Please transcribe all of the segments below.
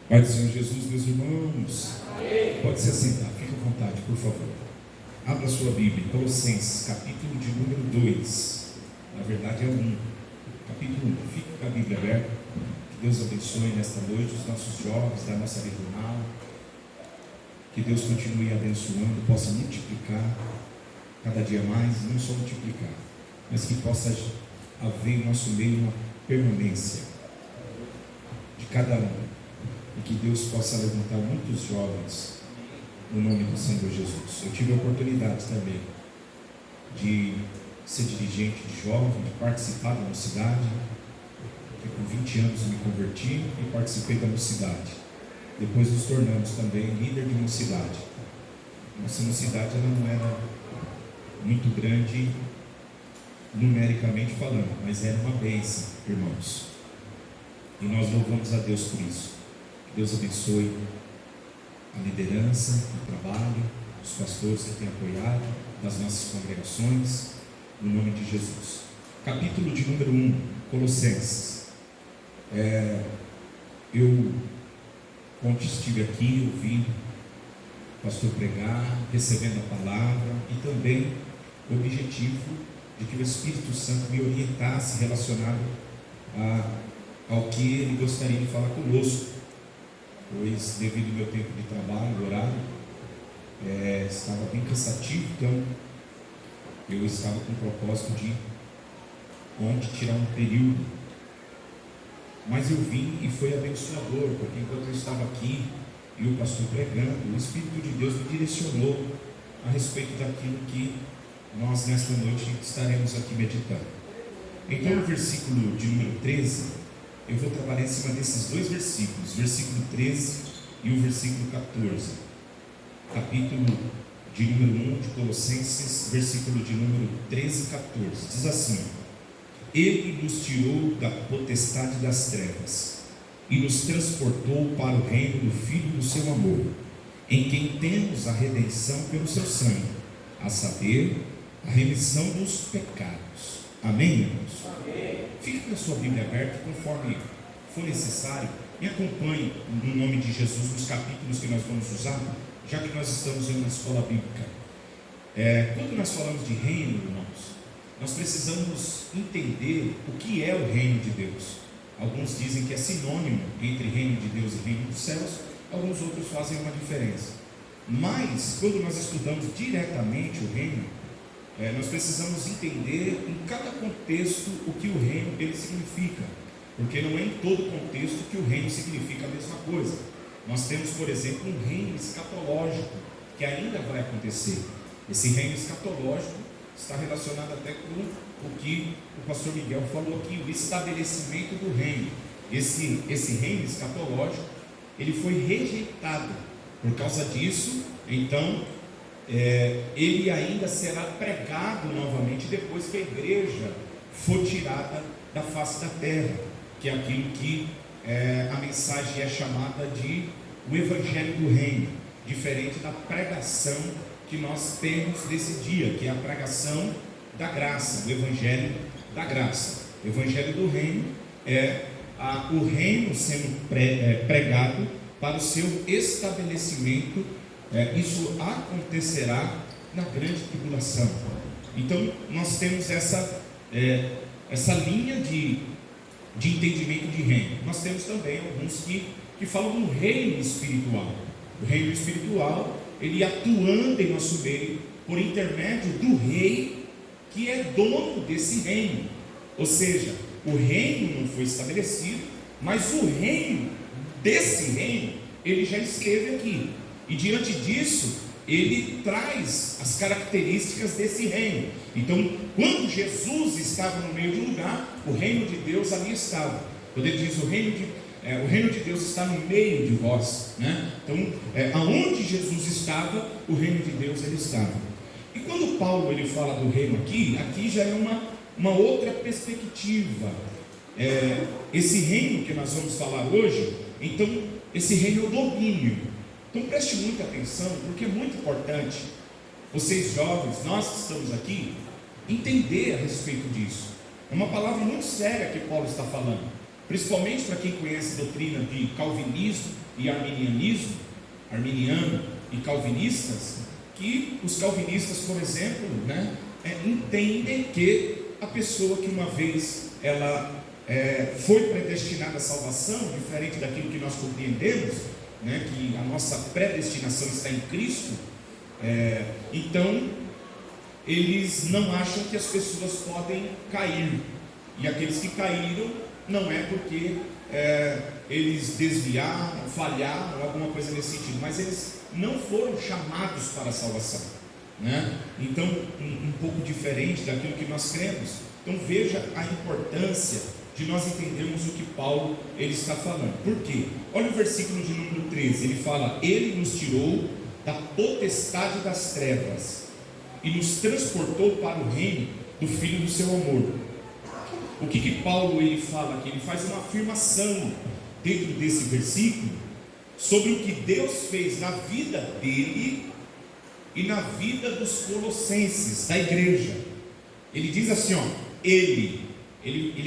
Pai do Senhor Jesus, meus irmãos, pode se assentar, fique à vontade, por favor. Abra sua Bíblia, Colossenses, capítulo de número 2. Na verdade é o 1, capítulo 1. Fique com a Bíblia aberta. Que Deus abençoe nesta noite os nossos jovens da nossa regional. Que Deus continue abençoando, possa multiplicar cada dia mais, não só multiplicar, mas que possa haver em nosso meio uma permanência de cada um. E que Deus possa levantar muitos jovens no nome do Senhor Jesus. Eu tive a oportunidade também de ser dirigente de jovem, de participar da mocidade. Eu, com 20 anos me converti e participei da mocidade. Depois nos tornamos também líder de mocidade. Nossa mocidade ela não era muito grande numericamente falando, mas era uma bênção, irmãos. E nós louvamos a Deus por isso. Que Deus abençoe a liderança, o trabalho, os pastores que têm apoiado, das nossas congregações, no nome de Jesus. Capítulo de número 1, Colossenses. Eu, ontem estive aqui ouvindo o pastor pregar, recebendo a palavra e também o objetivo de que o Espírito Santo me orientasse relacionado ao que ele gostaria de falar conosco. Pois devido ao meu tempo de trabalho, o horário estava bem cansativo, então eu estava com o propósito de ontem tirar um período, mas eu vim e foi abençoador, porque enquanto eu estava aqui e o pastor pregando, o Espírito de Deus me direcionou a respeito daquilo que nós nesta noite estaremos aqui meditando. Então no versículo de número 13, eu vou trabalhar em cima desses dois versículos, versículo 13 e o versículo 14. Capítulo de número 1 de Colossenses, versículo de número 13 e 14. Diz assim: Ele nos tirou da potestade das trevas e nos transportou para o reino do Filho do seu amor, em quem temos a redenção pelo seu sangue, a saber, a remissão dos pecados. Amém, irmãos? Amém. Fique com a sua Bíblia aberta, conforme for necessário, e acompanhe no nome de Jesus os capítulos que nós vamos usar, já que nós estamos em uma escola bíblica. Quando nós falamos de reino, irmãos, nós precisamos entender o que é o reino de Deus. Alguns dizem que é sinônimo entre reino de Deus e reino dos céus, alguns outros fazem uma diferença. Mas, quando nós estudamos diretamente o reino, nós precisamos entender em cada contexto o que o reino dele significa, porque não é em todo contexto que o reino significa a mesma coisa. Nós temos, por exemplo, um reino escatológico que ainda vai acontecer. Esse reino escatológico está relacionado até com o que o pastor Miguel falou aqui, o estabelecimento do reino. Esse reino escatológico, ele foi rejeitado. Por causa disso, então, ele ainda será pregado novamente depois que a igreja for tirada da face da terra, que é aquilo que a mensagem é chamada de o Evangelho do Reino, diferente da pregação que nós temos desse dia, que é a pregação da graça, o Evangelho da graça. O Evangelho do Reino é o reino sendo pregado para o seu estabelecimento. Isso acontecerá na grande tribulação. Então nós temos essa linha de entendimento de reino. Nós temos também alguns que falam do reino espiritual. O reino espiritual, ele atuando em nosso meio por intermédio do rei que é dono desse reino. Ou seja, o reino não foi estabelecido, mas o reino desse reino, ele já esteve aqui. E diante disso, ele traz as características desse reino. Então, quando Jesus estava no meio de um lugar, o reino de Deus ali estava. Quando ele diz o reino de Deus está no meio de vós, né? Então, aonde Jesus estava, o reino de Deus ele estava. E quando Paulo ele fala do reino aqui já é uma outra perspectiva. Esse reino que nós vamos falar hoje, então, esse reino é o domínio. Então preste muita atenção, porque é muito importante vocês jovens, nós que estamos aqui, entender a respeito disso. É uma palavra muito séria que Paulo está falando. principalmente para quem conhece a doutrina de calvinismo e arminianismo, arminiano e calvinistas, que os calvinistas, por exemplo, entendem que a pessoa que uma vez ela foi predestinada à salvação, diferente daquilo que nós compreendemos, que a nossa predestinação está em Cristo, então eles não acham que as pessoas podem cair, e aqueles que caíram não é porque eles desviaram, falharam, alguma coisa nesse sentido, mas eles não foram chamados para a salvação, então um pouco diferente daquilo que nós cremos. Então veja a importância de nós entendermos o que Paulo ele está falando. Por quê? Olha o versículo de número 13, ele fala: ele nos tirou da potestade das trevas e nos transportou para o reino do Filho do seu amor. O que Paulo ele fala aqui? Ele faz uma afirmação dentro desse versículo sobre o que Deus fez na vida dele e na vida dos colossenses, da igreja. Ele diz assim, ele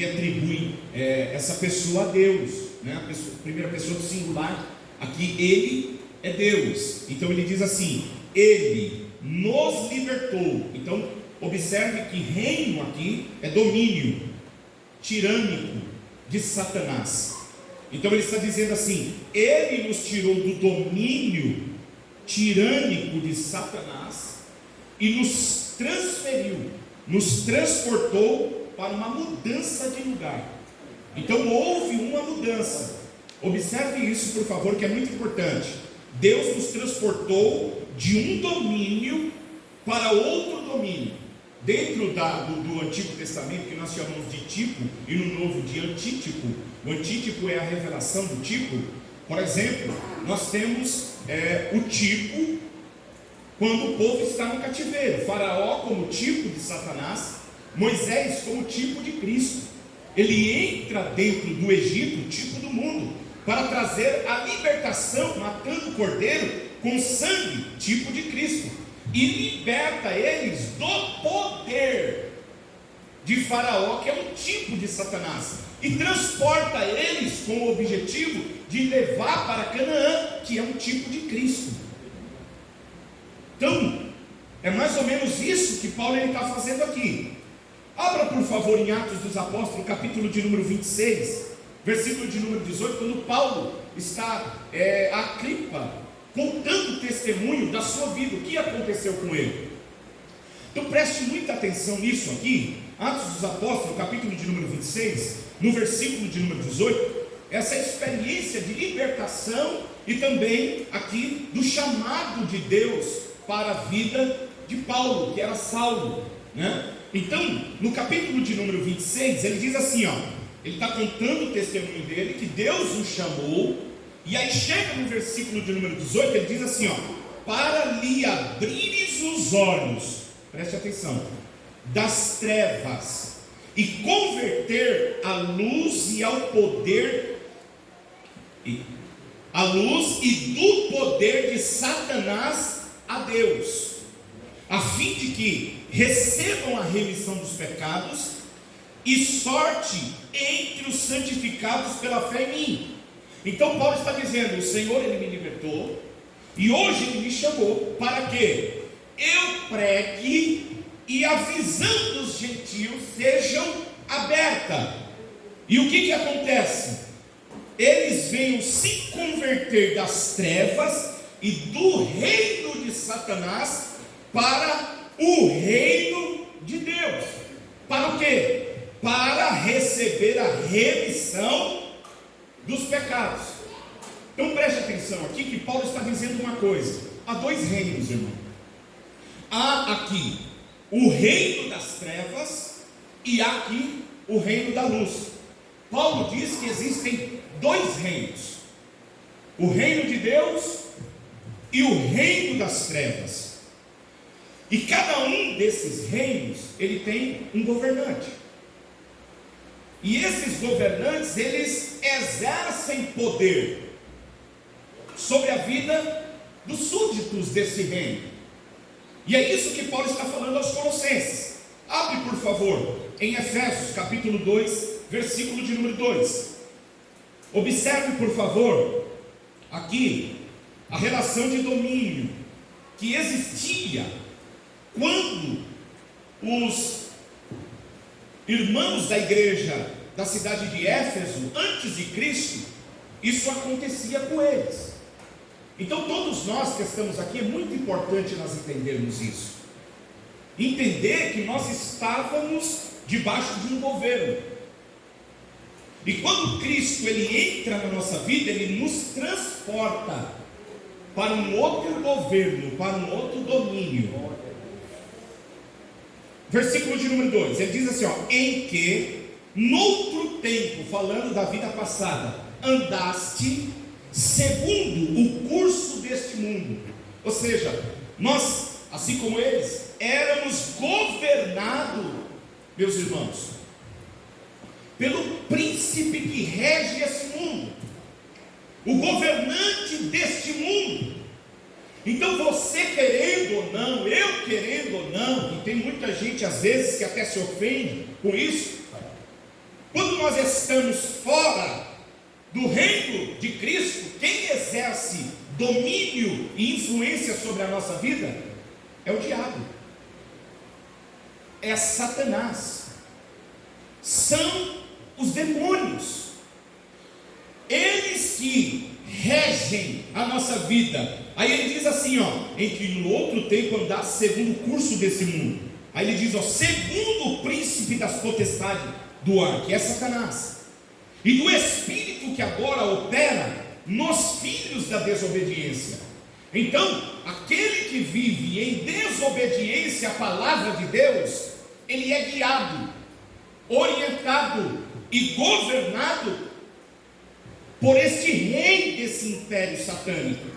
atribui essa pessoa a Deus, a primeira pessoa do singular, aqui ele é Deus. Então ele diz assim: ele nos libertou. Então observe que reino aqui é domínio tirânico de Satanás. Então ele está dizendo assim: ele nos tirou do domínio tirânico de Satanás e nos transferiu, nos transportou para uma mudança de lugar. Então houve uma mudança. Observe isso, por favor, que é muito importante. Deus nos transportou de um domínio para outro domínio. Dentro do Antigo Testamento, que nós chamamos de tipo, e no Novo de antítipo. O antítipo é a revelação do tipo. Por exemplo, nós temos o tipo quando o povo está no cativeiro. Faraó como tipo de Satanás, Moisés como tipo de Cristo. Ele entra dentro do Egito, tipo do mundo, para trazer a libertação, matando o cordeiro com sangue, tipo de Cristo, e liberta eles do poder de Faraó, que é um tipo de Satanás, e transporta eles com o objetivo de levar para Canaã, que é um tipo de Cristo. Então, é mais ou menos isso que Paulo está fazendo aqui. Abra por favor em Atos dos Apóstolos, capítulo de número 26, versículo de número 18, quando Paulo está a Cripa, contando o testemunho da sua vida, o que aconteceu com ele. Então preste muita atenção nisso aqui. Atos dos Apóstolos, capítulo de número 26, no versículo de número 18, essa experiência de libertação e também aqui do chamado de Deus para a vida de Paulo, que era Saulo, Então, no capítulo de número 26, ele diz assim, ele está contando o testemunho dele, que Deus o chamou. E aí chega no versículo de número 18, ele diz assim, para lhe abrires os olhos, preste atenção, das trevas, e converter a luz e ao poder, a luz e do poder de Satanás a Deus, a fim de que recebam a remissão dos pecados e sorte entre os santificados pela fé em mim. Então Paulo está dizendo: o Senhor ele me libertou, e hoje ele me chamou para que eu pregue e a visão dos gentios sejam aberta. E o que acontece? Eles venham se converter das trevas e do reino de Satanás para o reino de Deus. Para o quê? Para receber a remissão dos pecados. Então preste atenção aqui que Paulo está dizendo uma coisa: há dois reinos, irmão. Há aqui o reino das trevas e há aqui o reino da luz. Paulo diz que existem dois reinos: o reino de Deus e o reino das trevas. E cada um desses reinos, ele tem um governante. E esses governantes, eles exercem poder sobre a vida dos súditos desse reino. E é isso que Paulo está falando aos Colossenses. Abre por favor em Efésios capítulo 2, versículo de número 2. Observe, por favor, aqui a relação de domínio que existia quando os irmãos da igreja da cidade de Éfeso, antes de Cristo, isso acontecia com eles. Então todos nós que estamos aqui, é muito importante nós entendermos isso, entender que nós estávamos debaixo de um governo, e quando Cristo ele entra na nossa vida, ele nos transporta para um outro governo, para um outro domínio. Versículo de número 2, ele diz assim, em que noutro tempo, falando da vida passada, andaste segundo o curso deste mundo. Ou seja, nós, assim como eles, éramos governados, meus irmãos, pelo príncipe que rege esse mundo, o governante deste mundo. Então você querendo ou não, eu querendo ou não, e tem muita gente às vezes que até se ofende com isso, quando nós estamos fora do reino de Cristo, quem exerce domínio e influência sobre a nossa vida é o diabo, é Satanás, são os demônios, eles que regem a nossa vida. Aí ele diz assim, em que no outro tempo andasse segundo o curso desse mundo. Aí ele diz, segundo o príncipe das potestades do ar, que é Satanás, e do espírito que agora opera nos filhos da desobediência. Então, aquele que vive em desobediência à palavra de Deus, ele é guiado, orientado e governado por este rei desse império satânico.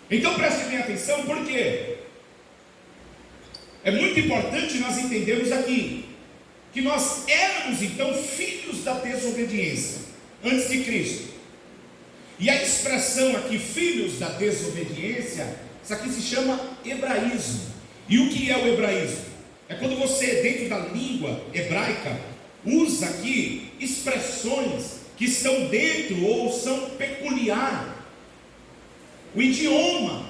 Então preste bem atenção, porque é muito importante nós entendermos aqui que nós éramos então filhos da desobediência antes de Cristo. E a expressão aqui, filhos da desobediência, isso aqui se chama hebraísmo. E o que é o hebraísmo? É quando você, dentro da língua hebraica, usa aqui expressões que estão dentro ou são peculiar o idioma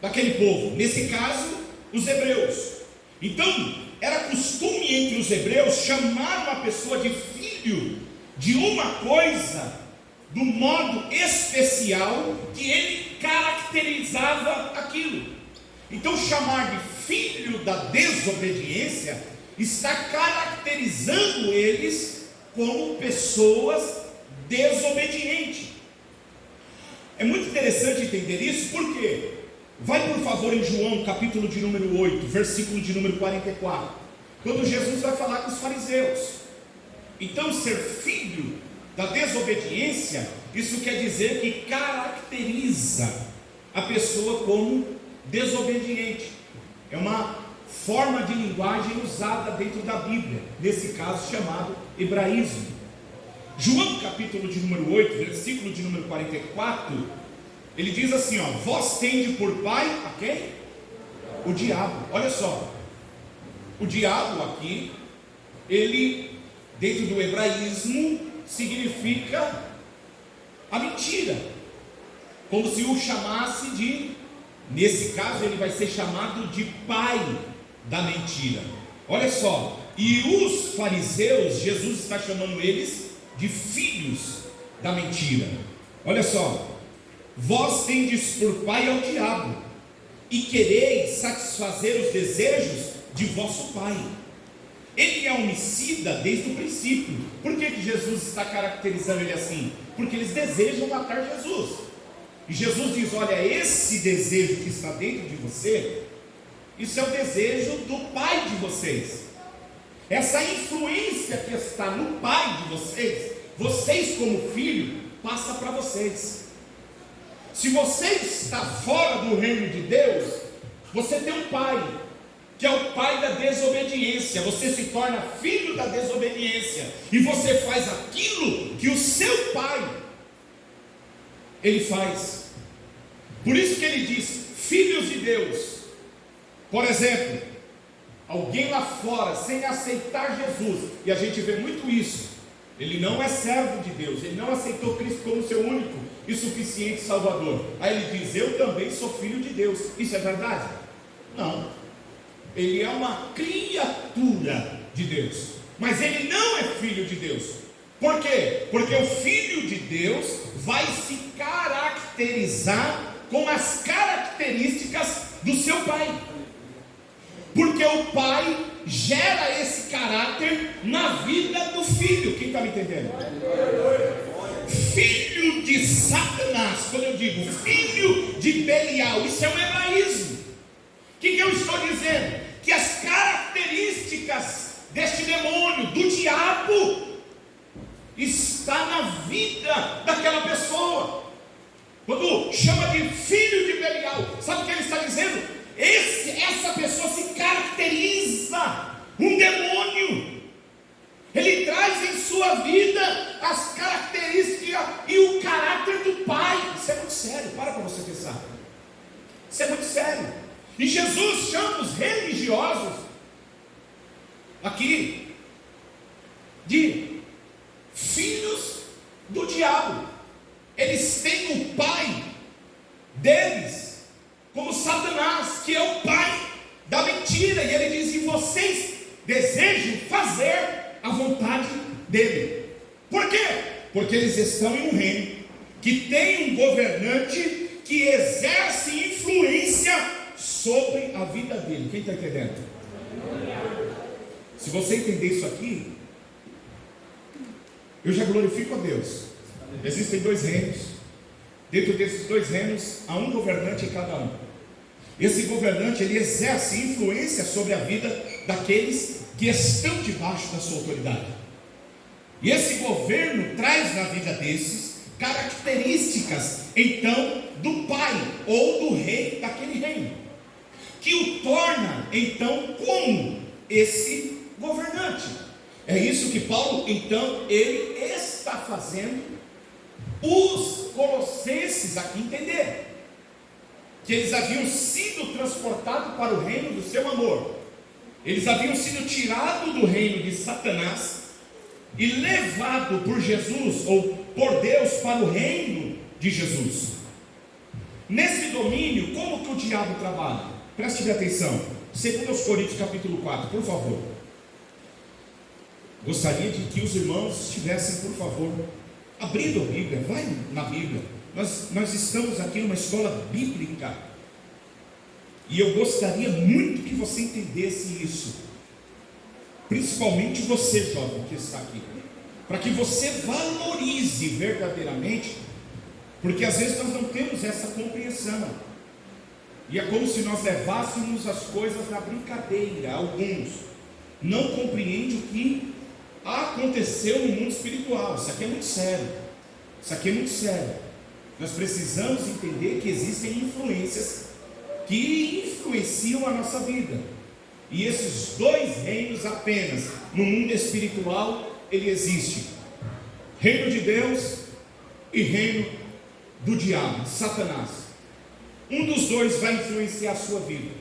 daquele povo, nesse caso, os hebreus. Então, era costume entre os hebreus chamar uma pessoa de filho de uma coisa, do modo especial que ele caracterizava aquilo. Então, chamar de filho da desobediência está caracterizando eles como pessoas desobedientes. É muito interessante entender isso, porque vai por favor em João capítulo de número 8, versículo de número 44, quando Jesus vai falar com os fariseus. Então, ser filho da desobediência, isso quer dizer que caracteriza a pessoa como desobediente. É uma forma de linguagem usada dentro da Bíblia, nesse caso chamado hebraísmo. João capítulo de número 8, versículo de número 44, ele diz assim, vós tende por pai a quem? O diabo. Olha só, o diabo aqui, ele, dentro do hebraísmo, significa a mentira, como se o chamasse de, nesse caso ele vai ser chamado de pai da mentira. Olha só, e os fariseus, Jesus está chamando eles de filhos da mentira. Olha só, vós tendes por pai ao diabo, e quereis satisfazer os desejos de vosso pai. Ele é homicida desde o princípio. Por que Jesus está caracterizando ele assim? Porque eles desejam matar Jesus. E Jesus diz, olha, esse desejo que está dentro de você, isso é o desejo do pai de vocês. Essa influência que está no pai de vocês, vocês como filho, passa para vocês. Se você está fora do reino de Deus, você tem um pai, que é o pai da desobediência. Você se torna filho da desobediência, e você faz aquilo que o seu pai, ele faz. Por isso que ele diz, filhos de Deus. Por exemplo, alguém lá fora, sem aceitar Jesus, e a gente vê muito isso, Ele não é servo de Deus, ele não aceitou Cristo como seu único e suficiente Salvador. Aí ele diz: eu também sou filho de Deus. Isso é verdade? Não. Ele é uma criatura de Deus, mas ele não é filho de Deus. Por quê? Porque o filho de Deus vai se caracterizar com as características do seu pai, porque o pai gera esse caráter na vida do filho. Quem está me entendendo? Filho de Satanás, quando eu digo filho de Belial, isso é um hebraísmo. O que eu estou dizendo? Que as características deste demônio, do diabo, está na vida daquela pessoa. Quando chama de filho de Belial, sabe o que ele está dizendo? Essa pessoa se caracteriza um demônio. Ele traz em sua vida as características e o caráter do pai. Isso é muito sério, para você pensar. Isso é muito sério. E Jesus chama os religiosos aqui de filhos do diabo. Eles têm o pai deles como Satanás, que é o pai da mentira. E ele diz: e vocês desejam fazer a vontade dele. Por quê? Porque eles estão em um reino que tem um governante que exerce influência sobre a vida dele. Quem está entendendo? Se você entender isso aqui, eu já glorifico a Deus. Existem dois reinos. Dentro desses dois reinos há um governante em cada um. Esse governante, ele exerce influência sobre a vida daqueles que estão debaixo da sua autoridade. E esse governo traz na vida desses características, então, do pai ou do rei daquele reino, que o torna, então, como esse governante. É isso que Paulo, então, ele está fazendo os colossenses aqui entender, que eles haviam sido transportados para o reino do seu amor. Eles haviam sido tirados do reino de Satanás e levados por Jesus, ou por Deus, para o reino de Jesus. Nesse domínio, como que o diabo trabalha? Preste atenção, 2 Coríntios capítulo 4, por favor. Gostaria de que os irmãos estivessem, por favor, abrindo a Bíblia. Vai na Bíblia. Nós estamos aqui numa escola bíblica, e eu gostaria muito que você entendesse isso, principalmente você, jovem, que está aqui, para que você valorize verdadeiramente, porque às vezes nós não temos essa compreensão, e é como se nós levássemos as coisas na brincadeira. Alguns não compreendem o que aconteceu no mundo espiritual. Isso aqui é muito sério. Isso aqui é muito sério. Nós precisamos entender que existem influências que influenciam a nossa vida. E esses dois reinos apenas no mundo espiritual ele existe: reino de Deus e reino do diabo, Satanás. Um dos dois vai influenciar a sua vida.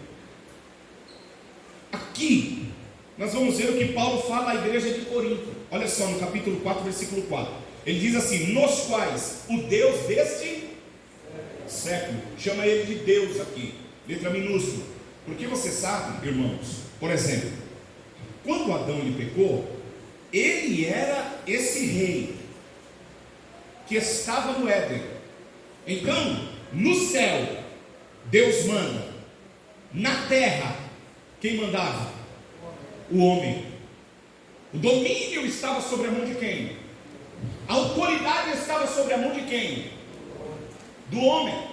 Aqui nós vamos ver o que Paulo fala à igreja de Corinto. Olha só, no capítulo 4, versículo 4. Ele diz assim: nos quais o Deus deste século, chama ele de Deus aqui, letra minúscula, porque você sabe, irmãos, por exemplo, quando Adão ele pecou, ele era esse rei que estava no Éden. Então, no céu, Deus manda. Na terra, quem mandava? O homem. O domínio estava sobre a mão de quem? A autoridade estava sobre a mão de quem? Do homem.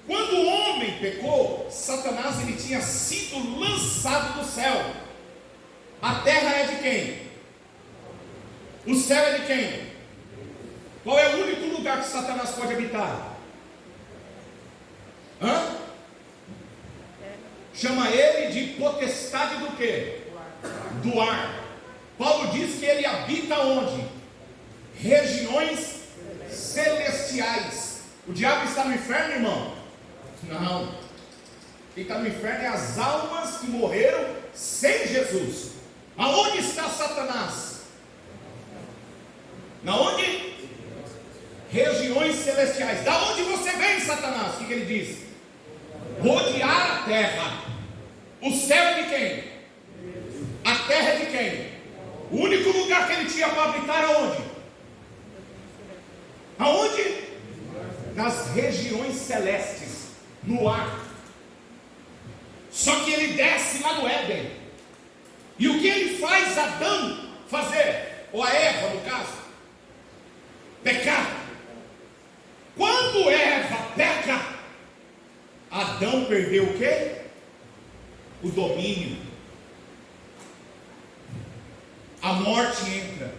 Quando o homem pecou, Satanás ele tinha sido lançado do céu. A terra é de quem? O céu é de quem? Qual é o único lugar que Satanás pode habitar? Chama ele de potestade do quê? Do ar. Paulo diz que ele habita onde? Regiões celestiais. O diabo está no inferno, irmão? Não. Quem está no inferno é as almas que morreram sem Jesus. Aonde está Satanás? Na onde? Regiões celestiais. Da onde você vem, Satanás? O que ele diz? Rodear a terra. O céu é de quem? A terra é de quem? O único lugar que ele tinha para habitar era onde? Aonde? Nas regiões celestes, no ar. Só que ele desce lá no Éden. E o que ele faz Adão fazer? Ou a Eva, no caso? Pecar. Quando Eva peca, Adão perdeu o quê? O domínio. A morte entra.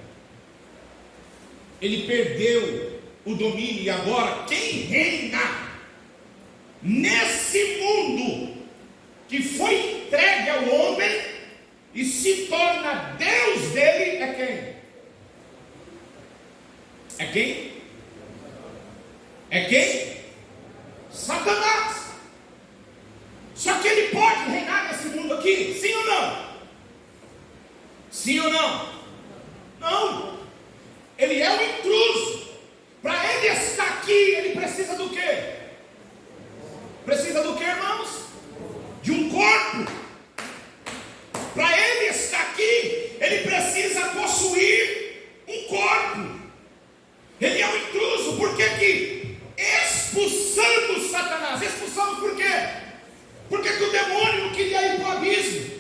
Ele perdeu o domínio. E agora quem reina nesse mundo que foi entregue ao homem e se torna Deus dele é quem? É quem? É quem? Satanás. Só que ele pode reinar nesse mundo aqui, sim ou não? Sim ou não? Não. Ele é um intruso. Para ele estar aqui, ele precisa do quê? Precisa do quê, irmãos? De um corpo. Para ele estar aqui, ele precisa possuir um corpo. Ele é um intruso. Por que que expulsamos Satanás? Expulsamos por quê? Porque que o demônio não queria ir para o abismo.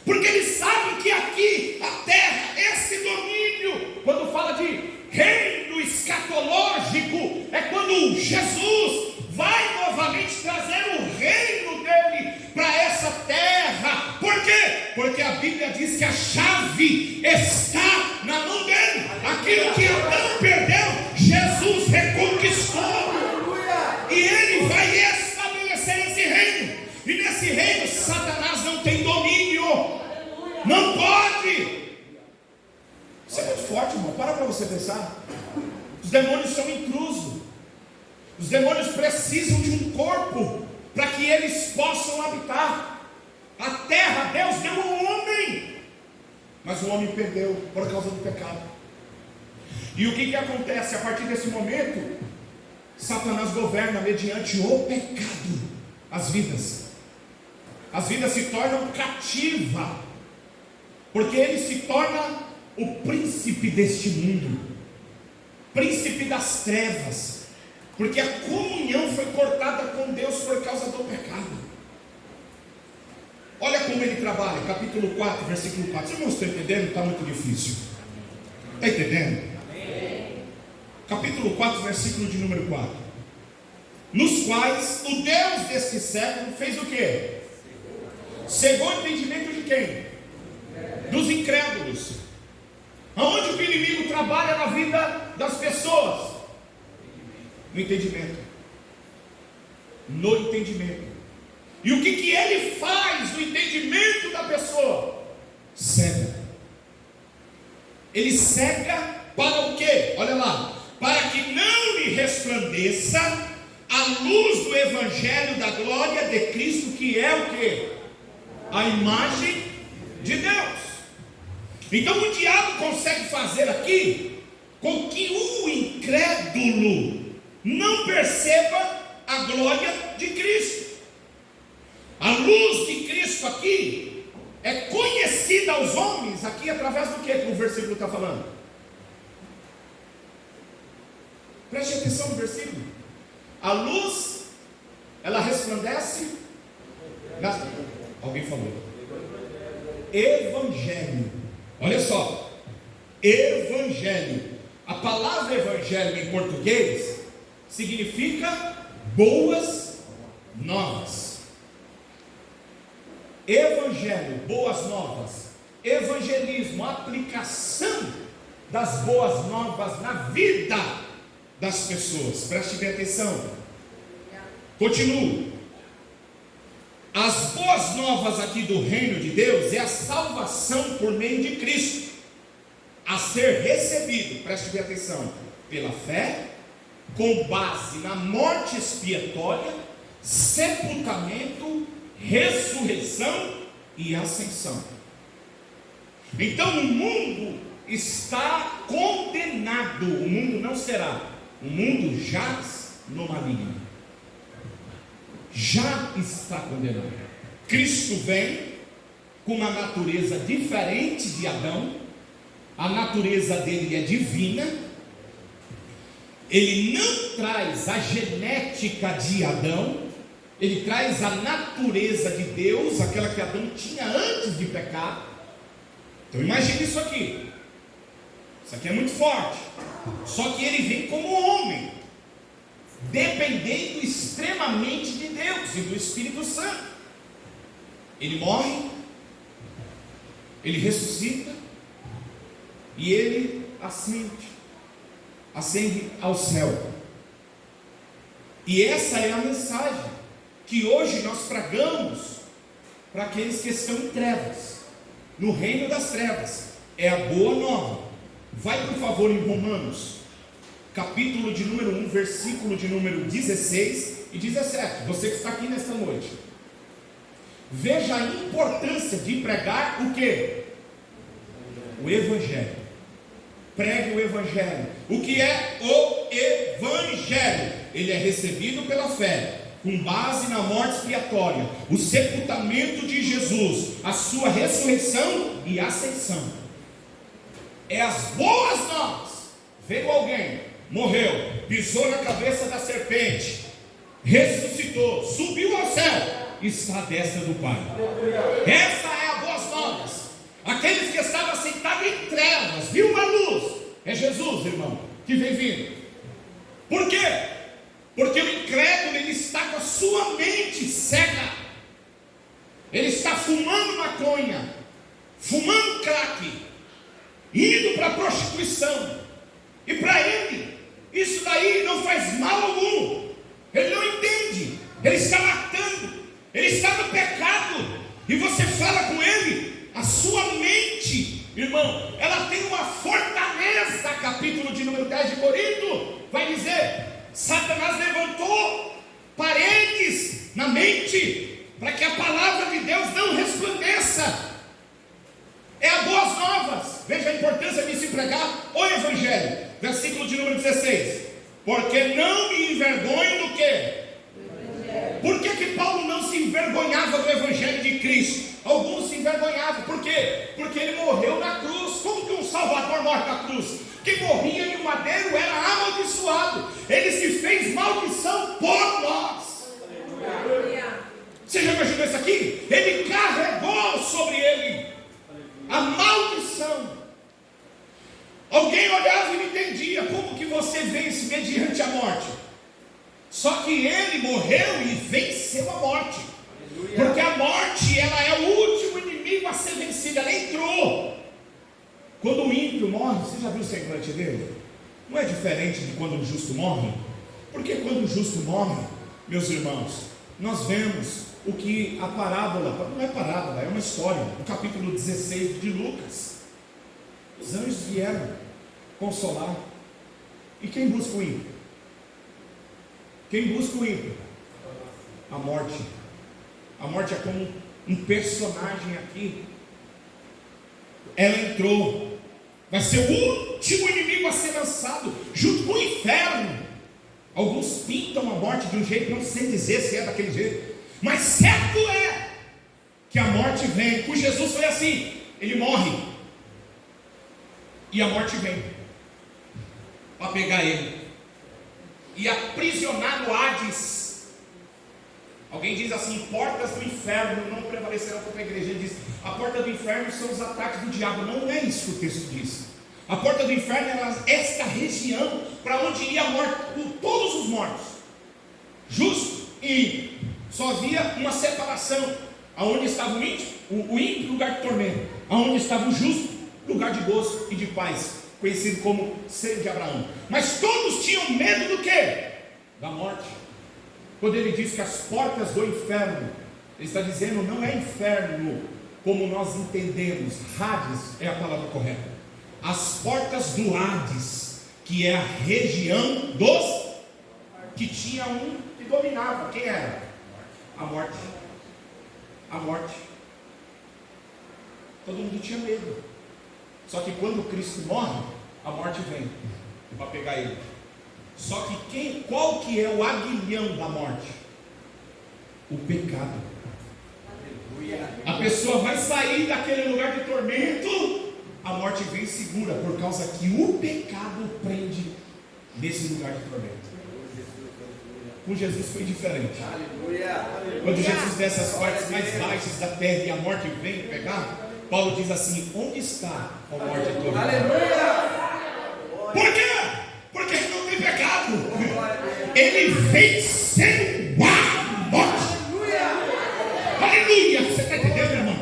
Porque ele sabe que aqui, a terra, esse domínio, quando fala de reino escatológico, é quando Jesus vai novamente trazer o reino dele para essa terra. Por quê? Porque a Bíblia diz que a chave está na mão dele. Aquilo que Adão perdeu, Jesus reconquistou. E ele vai estabelecer esse reino. E nesse reino, Satanás não tem domínio. Não pode. Isso é muito forte, irmão. Para você pensar. Os demônios são intrusos. Os demônios precisam de um corpo para que eles possam habitar. A terra, Deus deu ao homem, mas o homem perdeu por causa do pecado. E o que acontece? A partir desse momento, Satanás governa mediante o pecado as vidas. As vidas se tornam cativas, porque ele se torna o príncipe deste mundo, príncipe das trevas, porque a comunhão foi cortada com Deus por causa do pecado. Olha como ele trabalha, capítulo 4, versículo 4. Vocês não estão entendendo? Está muito difícil. Está entendendo? Capítulo 4, versículo de número 4. Nos quais o Deus deste século fez o quê? Cegou o entendimento de quem? Dos incrédulos. Aonde o inimigo trabalha na vida das pessoas? No entendimento. No entendimento. E o que ele faz no entendimento da pessoa? Cega. Ele cega para o quê? Olha lá. Para que não lhe resplandeça a luz do Evangelho da glória de Cristo, que é o quê? A imagem de Deus. Então o diabo consegue fazer aqui com que o incrédulo não perceba a glória de Cristo. A luz de Cristo aqui é conhecida aos homens aqui através do que o versículo está falando? Preste atenção no versículo. A luz, ela resplandece. Alguém falou. Evangelho. Olha só. Evangelho. A palavra evangelho em português significa boas novas. Evangelho, boas novas. Evangelismo, aplicação das boas novas na vida das pessoas. Preste bem atenção. Continuo. As boas novas aqui do reino de Deus é a salvação por meio de Cristo, a ser recebido, preste bem atenção, pela fé, com base na morte expiatória, sepultamento, ressurreição e ascensão. Então o mundo está condenado. O mundo não será. O mundo jaz no maligno. Já está condenado. Cristo vem com uma natureza diferente de Adão. A natureza dele é divina. Ele não traz a genética de Adão, ele traz a natureza de Deus, aquela que Adão tinha antes de pecar. Então imagine isso aqui. Isso aqui é muito forte. Só que ele vem como homem, dependendo extremamente de Deus e do Espírito Santo. Ele morre, ele ressuscita e ele ascende ao céu. E essa é a mensagem que hoje nós pregamos para aqueles que estão em trevas, no reino das trevas. É a boa nova. Vai por favor em Romanos, capítulo de número 1, versículo de número 16 e 17. Você que está aqui nesta noite, veja a importância de pregar o que? O Evangelho. Pregue o Evangelho. O que é o Evangelho? Ele é recebido pela fé, com base na morte expiatória, o sepultamento de Jesus, a sua ressurreição e ascensão. É as boas novas. Veio alguém, morreu, pisou na cabeça da serpente, ressuscitou, subiu ao céu, está à destra do Pai. Essa é a boas novas. Aqueles que estavam sentados em trevas, viu uma luz. É Jesus, irmão, que vem vindo. Por quê? Porque o incrédulo, ele está com a sua mente cega. Ele está fumando maconha, fumando crack, indo para a prostituição. E para ele, isso daí não faz mal algum. Ele não entende. Ele está matando, ele está no pecado. E você fala com ele, a sua mente, irmão, ela tem uma fortaleza. Capítulo de número 10 de Corinto vai dizer: Satanás levantou paredes na mente para que a palavra de Deus não resplandeça. É a boas novas. Veja a importância de se pregar o Evangelho. Versículo de número 16: porque não me envergonho do quê? Por que Paulo não se envergonhava do Evangelho de Cristo? Alguns se envergonhavam. Por quê? Porque ele morreu na cruz. Como que um Salvador morre na cruz? Quem morria em um madeiro era amaldiçoado. Ele se fez maldição por nós. Você já imaginou isso aqui? Ele carregou sobre ele a maldição. Alguém olhava e não entendia: como que você vence mediante a morte? Só que ele morreu e venceu a morte. Porque a morte, ela é o último inimigo a ser vencido. Ela entrou. Quando o ímpio morre, você já viu o semblante dele? Não é diferente de quando o justo morre? Porque quando o justo morre, meus irmãos, nós vemos o que a parábola, não é parábola, é uma história, no capítulo 16 de Lucas. Os anjos vieram consolar. E quem busca o ímpio? Quem busca o ímpio? A morte. A morte é como um personagem aqui. Ela entrou. Vai ser o último inimigo a ser lançado, junto com o inferno. Alguns pintam a morte de um jeito, não sei dizer se é daquele jeito, mas certo é que a morte vem. Com Jesus foi assim: ele morre e a morte vem para pegar ele e aprisionar no Hades. Alguém diz assim: portas do inferno não prevalecerão contra a igreja. Ele diz: a porta do inferno são os ataques do diabo. Não é isso que o texto diz. A porta do inferno é esta região para onde ia a morte, todos os mortos, justo e ímpio. Só havia uma separação: aonde estava o ímpio, lugar de tormento; aonde estava o justo, lugar de gozo e de paz, conhecido como seio de Abraão. Mas todos tinham medo do quê? Da morte. Quando ele diz que as portas do inferno, ele está dizendo, não é inferno como nós entendemos. Hades é a palavra correta. As portas do Hades, que é a região dos que tinha um que dominava. Quem era? A morte. A morte. Todo mundo tinha medo. Só que quando Cristo morre, a morte vem para pegar ele. Só que qual que é o aguilhão da morte? O pecado. A pessoa vai sair daquele lugar de tormento, a morte vem e segura, por causa que o pecado prende nesse lugar de tormento. Com Jesus foi diferente. Quando Jesus desce as partes mais baixas da terra e a morte vem pegar, Paulo diz assim: onde está a morte e tormento? Por quê? Porque ele não tem pecado. Ele venceu a morte. Aleluia. Você está entendendo, irmão?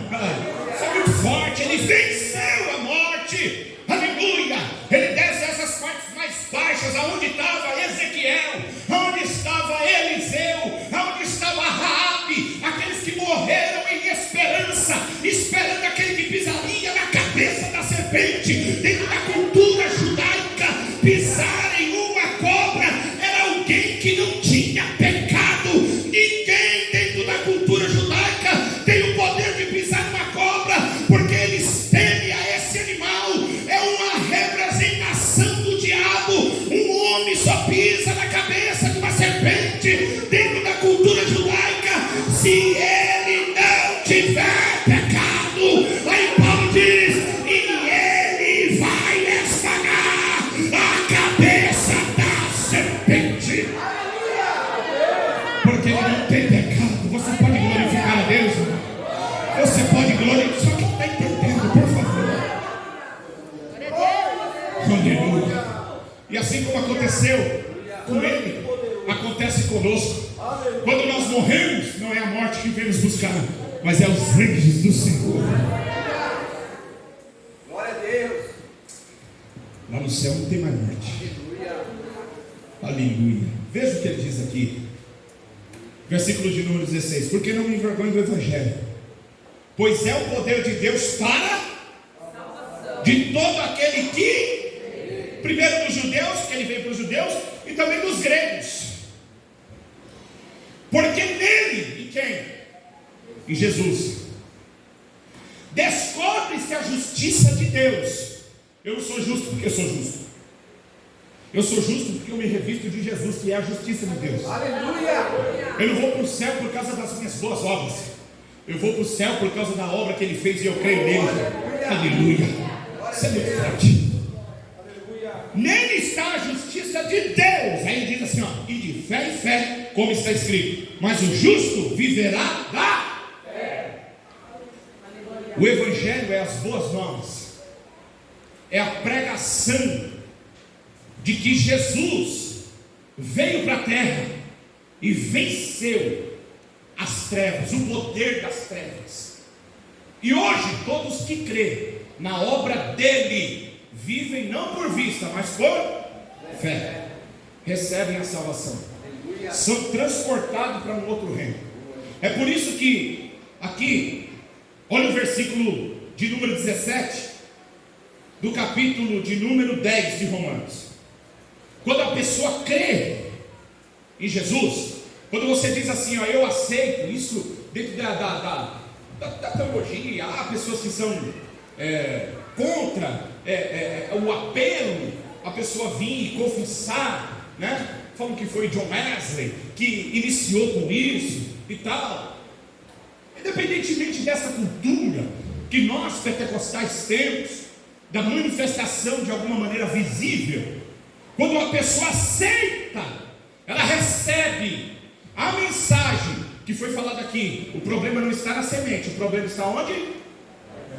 Isso é muito forte. Ele venceu a morte. Aleluia. Ele desce essas partes mais baixas, aonde estava Ezequiel, aonde estava Eliseu, aonde estava Raabe, aqueles que morreram em esperança, esperando aquele que pisaria na cabeça da serpente. Dentro da cultura judaica, pisar em uma cobra era alguém que não tinha pecado. Ninguém dentro da cultura judaica tem o poder de pisar numa cobra, porque eles temem a esse animal. É uma representação do diabo. Um homem só pisa na cabeça de uma serpente dentro da cultura judaica se ele não tiver pecado. Aí Paulo diz: e ele vai esmagar a cabeça da serpente, porque ele não tem pecado. Você pode glorificar a Deus, irmão? Você pode glorificar, só que não está entendendo, por favor. Aleluia. E assim como aconteceu com ele, acontece conosco. Quando nós morremos, não é a morte que vem nos buscar, mas é os anjos do Senhor. Glória a Deus. Lá no céu não tem mais morte. Aleluia. Veja o que ele diz aqui, versículo de número 16: porque não me envergonho do Evangelho, pois é o poder de Deus para de todo aquele que, primeiro dos judeus, que ele veio para os judeus, e também dos gregos. Porque nele, em quem? Em Jesus, descobre-se a justiça de Deus. Eu não sou justo porque eu sou justo. Eu sou justo porque eu me revisto de Jesus, que é a justiça de Deus. Aleluia. Eu não vou para o céu por causa das minhas boas obras. Eu vou para o céu por causa da obra que ele fez e eu creio nele. Aleluia. Isso é muito forte. Nele está a justiça de Deus. Aí ele diz assim, ó: e de fé em fé, como está escrito, mas o justo viverá da fé. O Evangelho é as boas novas, é a pregação de que Jesus veio para a terra e venceu as trevas, o poder das trevas. E hoje todos que creem na obra dele vivem não por vista, mas por fé. Recebem a salvação, são transportados para um outro reino. É por isso que aqui, olha o versículo de número 17 do capítulo de número 10 de Romanos. Quando a pessoa crê em Jesus, quando você diz assim, ó, eu aceito isso dentro da teologia, há pessoas que são contra o apelo, a pessoa vir e confessar, né? Falam que foi John Wesley que iniciou com isso e tal. Independentemente dessa cultura que nós pentecostais temos, da manifestação de alguma maneira visível, quando uma pessoa aceita, ela recebe a mensagem que foi falada aqui. O problema não está na semente, o problema está onde?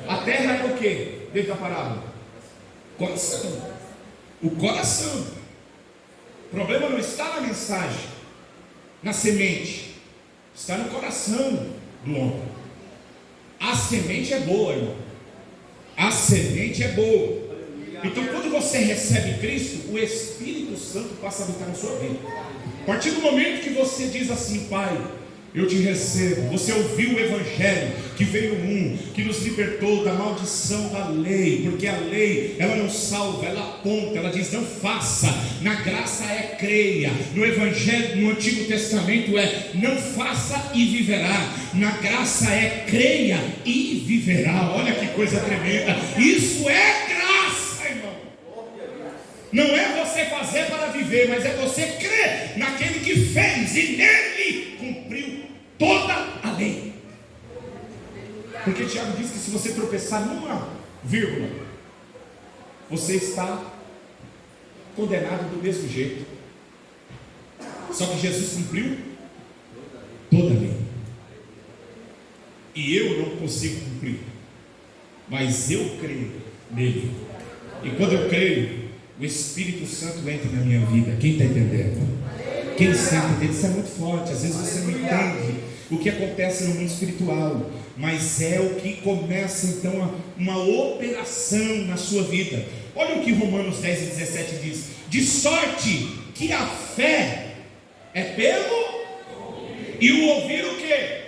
A terra é o que? Dentro da parábola, coração. O coração. O problema não está na mensagem, na semente, está no coração do homem. A semente é boa, irmão. A semente é boa. Então, quando você recebe Cristo, o Espírito Santo passa a habitar na sua vida. A partir do momento que você diz assim, Pai, eu te recebo. Você ouviu o Evangelho que veio no mundo, que nos libertou da maldição da lei, porque a lei, ela não salva, ela aponta, ela diz não faça. Na graça é creia. No Evangelho, no Antigo Testamento é não faça e viverá. Na graça é creia e viverá. Olha que coisa tremenda. Isso é graça, irmão. Não é você fazer para viver, mas é você crer naquele que fez e nele cumpriu toda a lei. Porque Tiago diz que se você tropeçar numa vírgula, você está condenado do mesmo jeito. Só que Jesus cumpriu toda a lei. E eu não consigo cumprir, mas eu creio nele. E quando eu creio, o Espírito Santo entra na minha vida. Quem está entendendo? Quem está entendendo? Isso é muito forte. Às vezes você não entende o que acontece no mundo espiritual, mas é o que começa então uma operação na sua vida. Olha o que Romanos 10 e 17 diz: de sorte que a fé é pelo e o ouvir o quê?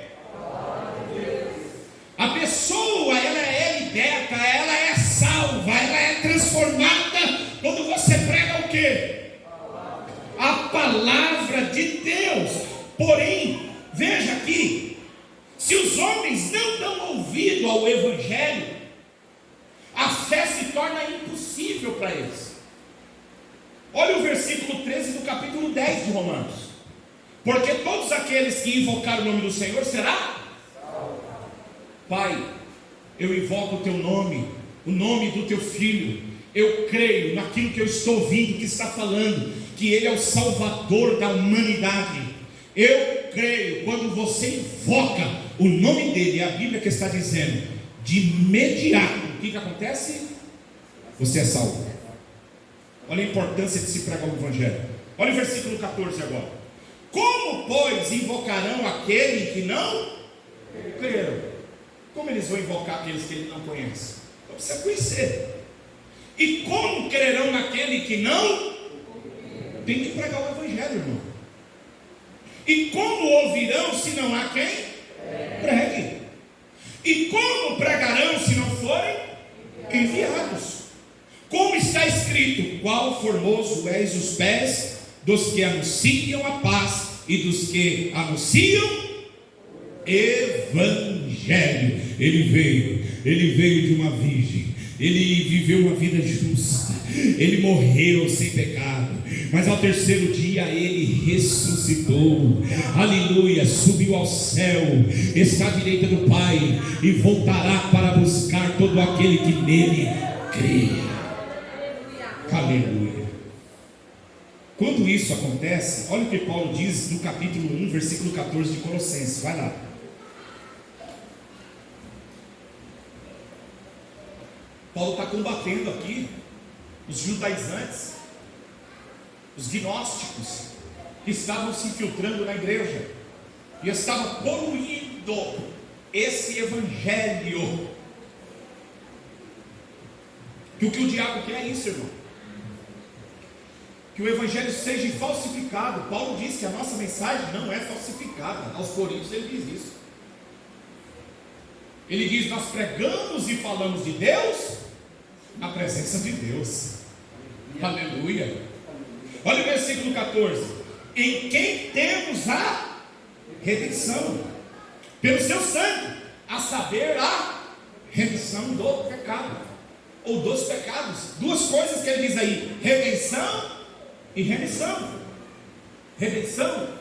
A pessoa, ela é liberta, ela é salva, ela é transformada quando você prega o quê? A palavra de Deus. Porém, veja aqui, se os homens não dão ouvido ao Evangelho, a fé se torna impossível para eles. Olha o versículo 13 do capítulo 10 de Romanos: porque todos aqueles que invocaram o nome do Senhor será? Pai, eu invoco o teu nome, o nome do teu filho. Eu creio naquilo que eu estou ouvindo, que está falando, que ele é o Salvador da humanidade. Eu creio. Quando você invoca o nome dele, a Bíblia que está dizendo, de imediato, o que acontece? Você é salvo. Olha a importância de se pregar o Evangelho. Olha o versículo 14 agora: como, pois, invocarão aquele que não creram? Como eles vão invocar aqueles que ele não conhece? Então precisa conhecer. E como crerão naquele que não? Tem que pregar o Evangelho, irmão. E como ouvirão se não há quem pregue? E como pregarão se não forem enviados? Como está escrito: qual formoso és os pés dos que anunciam a paz e dos que anunciam Evangelho. Ele veio de uma virgem, ele viveu uma vida justa, ele morreu sem pecado, mas ao terceiro dia ele ressuscitou, aleluia, subiu ao céu, está à direita do Pai e voltará para buscar todo aquele que nele crê. Aleluia. Quando isso acontece, olha o que Paulo diz no capítulo 1, versículo 14 de Colossenses. Vai lá. Paulo está combatendo aqui os judaizantes, os gnósticos, que estavam se infiltrando na igreja e estavam poluindo esse evangelho. Que o diabo quer é isso, irmão: que o evangelho seja falsificado. Paulo diz que a nossa mensagem não é falsificada. Aos Coríntios ele diz isso. Ele diz: nós pregamos e falamos de Deus na presença de Deus. Aleluia. Olha o versículo 14: em quem temos a redenção pelo seu sangue, a saber, a remissão do pecado, ou dos pecados. Duas coisas que ele diz aí: redenção e remissão. Redenção,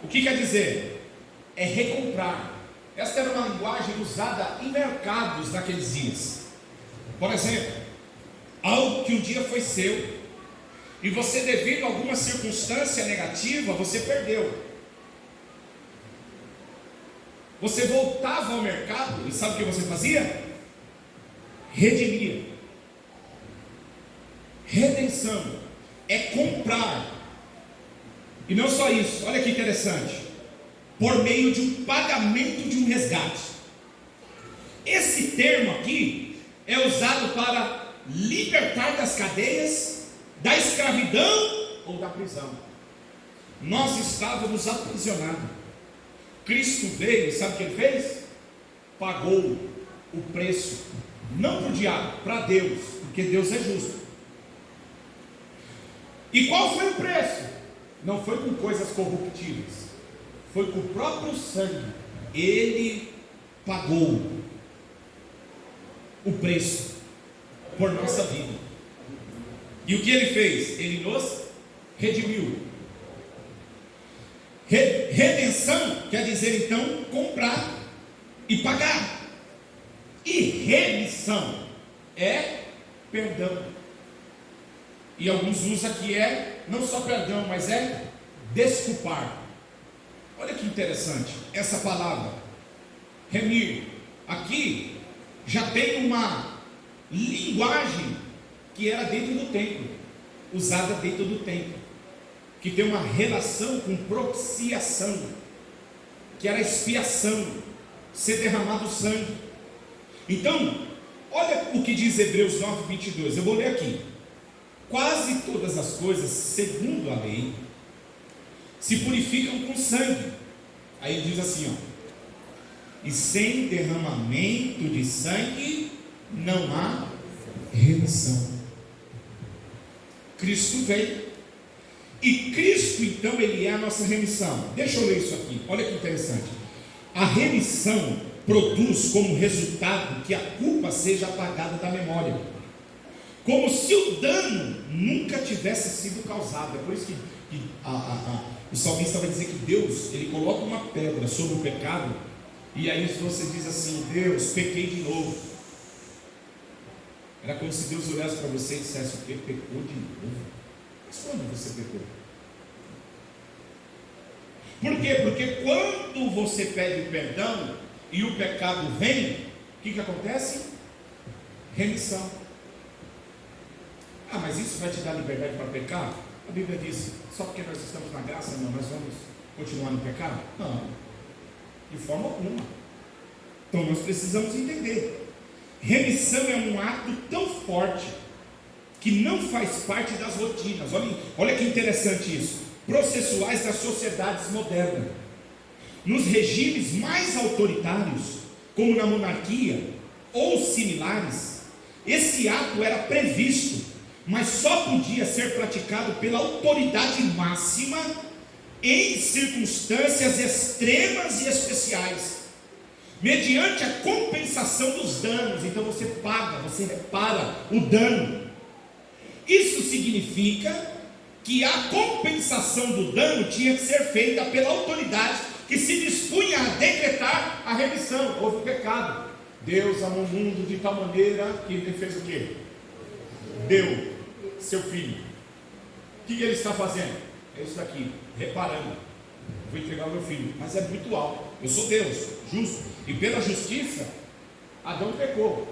o que quer dizer? É recomprar. Esta era uma linguagem usada em mercados naqueles dias. Por exemplo, algo que um dia foi seu e você, devido a alguma circunstância negativa, você perdeu. Você voltava ao mercado e sabe o que você fazia? Redimia. Redenção é comprar. E não só isso, olha que interessante: por meio de um pagamento de um resgate. Esse termo aqui é usado para libertar das cadeias, da escravidão ou da prisão. Nós estávamos aprisionados. Cristo veio, sabe o que ele fez? Pagou o preço, não para o diabo, para Deus, porque Deus é justo. E qual foi o preço? Não foi com coisas corruptíveis, foi com o próprio sangue. Ele pagou o preço por nossa vida. E o que ele fez? Ele nos redimiu. Redenção quer dizer então comprar e pagar. E remissão é perdão. E alguns usam que é não só perdão, mas é desculpar. Olha que interessante essa palavra, remir. Aqui já tem uma linguagem que era dentro do templo, usada dentro do templo, que tem uma relação com propiciação, que era expiação, ser derramado sangue. Então, olha o que diz Hebreus 9:22. Eu vou ler aqui. Quase todas as coisas, segundo a lei, se purificam com sangue. Aí ele diz assim, ó: e sem derramamento de sangue não há remissão. Cristo veio, e Cristo então ele é a nossa remissão. Deixa eu ler isso aqui, olha que interessante. A remissão produz como resultado que a culpa seja apagada da memória, como se o dano nunca tivesse sido causado. É por isso que o salmista vai dizer que Deus, ele coloca uma pedra sobre o pecado, e aí você diz assim: Deus, pequei de novo. Era como se Deus olhasse para você e dissesse: o que? Pecou de novo? Mas quando você pecou? Por quê? Porque quando você pede perdão e o pecado vem, o que acontece? Remissão. Ah, mas isso vai te dar liberdade para pecar? A Bíblia diz: só porque nós estamos na graça, não, nós vamos continuar no pecado? Não, de forma alguma. Então nós precisamos entender. Remissão é um ato tão forte que não faz parte das rotinas. Olha que interessante isso. Processuais das sociedades modernas. Nos regimes mais autoritários, como na monarquia ou similares, esse ato era previsto, mas só podia ser praticado pela autoridade máxima em circunstâncias extremas e especiais, mediante a compensação dos danos. Então você paga, você repara o dano. Isso significa que a compensação do dano tinha que ser feita pela autoridade que se dispunha a decretar a remissão. Houve o pecado, Deus amou o mundo de tal maneira que ele fez o quê? Deu seu filho. O que ele está fazendo? É isso daqui, reparando: vou entregar o meu filho, mas é muito alto. Eu sou Deus, justo, e pela justiça Adão pecou.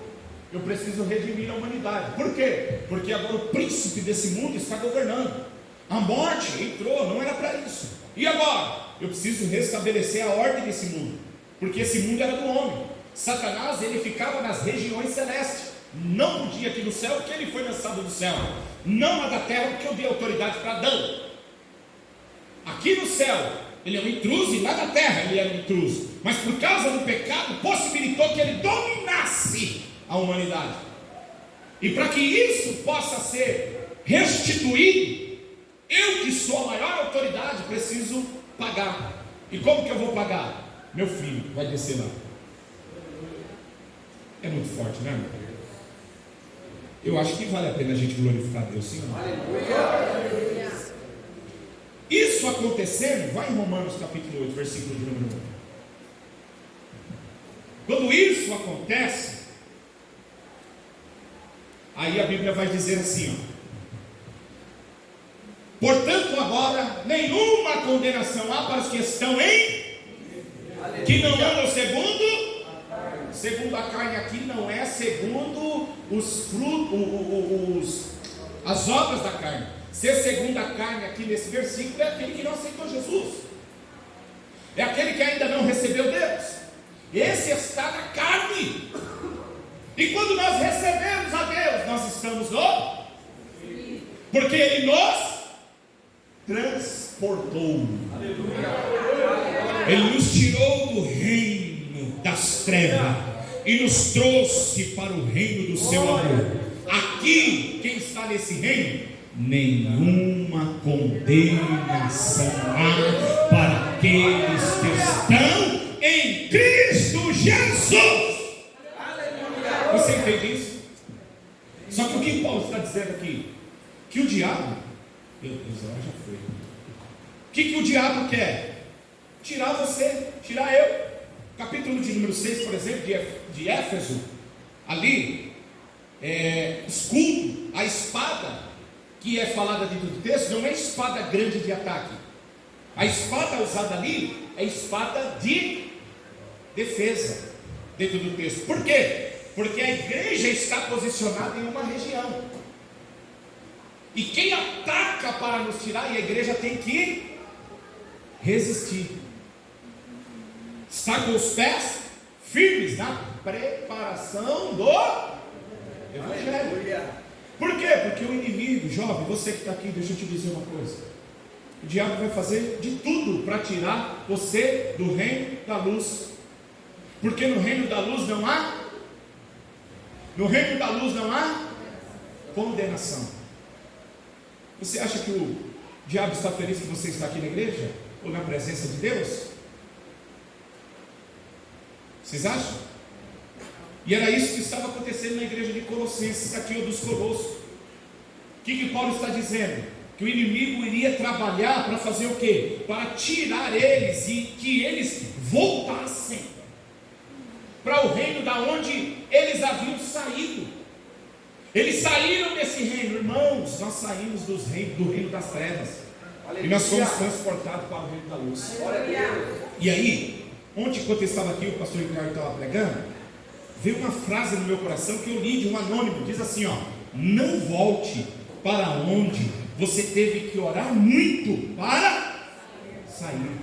Eu preciso redimir a humanidade. Por quê? Porque agora o príncipe desse mundo está governando. A morte entrou, não era para isso. E agora? Eu preciso restabelecer a ordem desse mundo, porque esse mundo era do homem. Satanás, ele ficava nas regiões celestes, não podia aqui no céu, porque ele foi lançado do céu. Não na da terra, porque eu dei autoridade para Adão. Aqui no céu ele é um intruso, e lá na terra ele era um intruso, mas por causa do pecado possibilitou que ele dominasse a humanidade. E para que isso possa ser restituído, eu que sou a maior autoridade preciso pagar. E como que eu vou pagar? Meu filho vai descer lá. É muito forte, né, irmão? Eu acho que vale a pena a gente glorificar Deus, sim ou não? Isso acontecendo, vai em Romanos capítulo 8, versículo de número 1. Quando isso acontece, aí a Bíblia vai dizer assim, ó: portanto agora nenhuma condenação há para os que estão que não andam segundo a carne. Aqui não é segundo os frutos, as obras da carne. Ser segundo a carne aqui nesse versículo é aquele que não aceitou Jesus, é aquele que ainda não recebeu Deus. Esse está na carne. E quando nós recebemos a Deus, nós estamos no, porque Ele nos transportou. Ele nos tirou do reino das trevas e nos trouxe para o reino do seu amor. Aqui, quem está nesse reino? Nenhuma condenação há para aqueles que estão em Cristo Jesus. Você entende isso? Só que o que Paulo está dizendo aqui? que o diabo, meu Deus, ela já foi. O que o diabo quer? Tirar você, tirar eu. Capítulo de número 6, por exemplo, de Éfeso, ali, escudo, a espada que é falada dentro do texto, não é espada grande de ataque. A espada usada ali é espada de defesa dentro do texto. Por quê? Porque a igreja está posicionada em uma região, e quem ataca para nos tirar, e a igreja tem que resistir, está com os pés firmes na preparação do Evangelho. Por quê? Porque o inimigo, jovem, você que está aqui, deixa eu te dizer uma coisa: o diabo vai fazer de tudo para tirar você do reino da luz, porque no reino da luz não há condenação. Você acha que o diabo está feliz que você está aqui na igreja? Ou na presença de Deus? Vocês acham? E era isso que estava acontecendo na igreja de Colossenses, aqui ou dos Colossos. O que Paulo está dizendo? Que o inimigo iria trabalhar para fazer o quê? Para tirar eles e que eles voltassem para o reino da onde eles haviam saído. Eles saíram desse reino, irmãos. Nós saímos do reino das trevas. Aleluia. E nós fomos transportados para o reino da luz. E aí, ontem, enquanto eu estava aqui, o pastor Ricardo estava pregando, veio uma frase no meu coração que eu li de um anônimo. Diz assim, ó: não volte para onde você teve que orar muito para sair.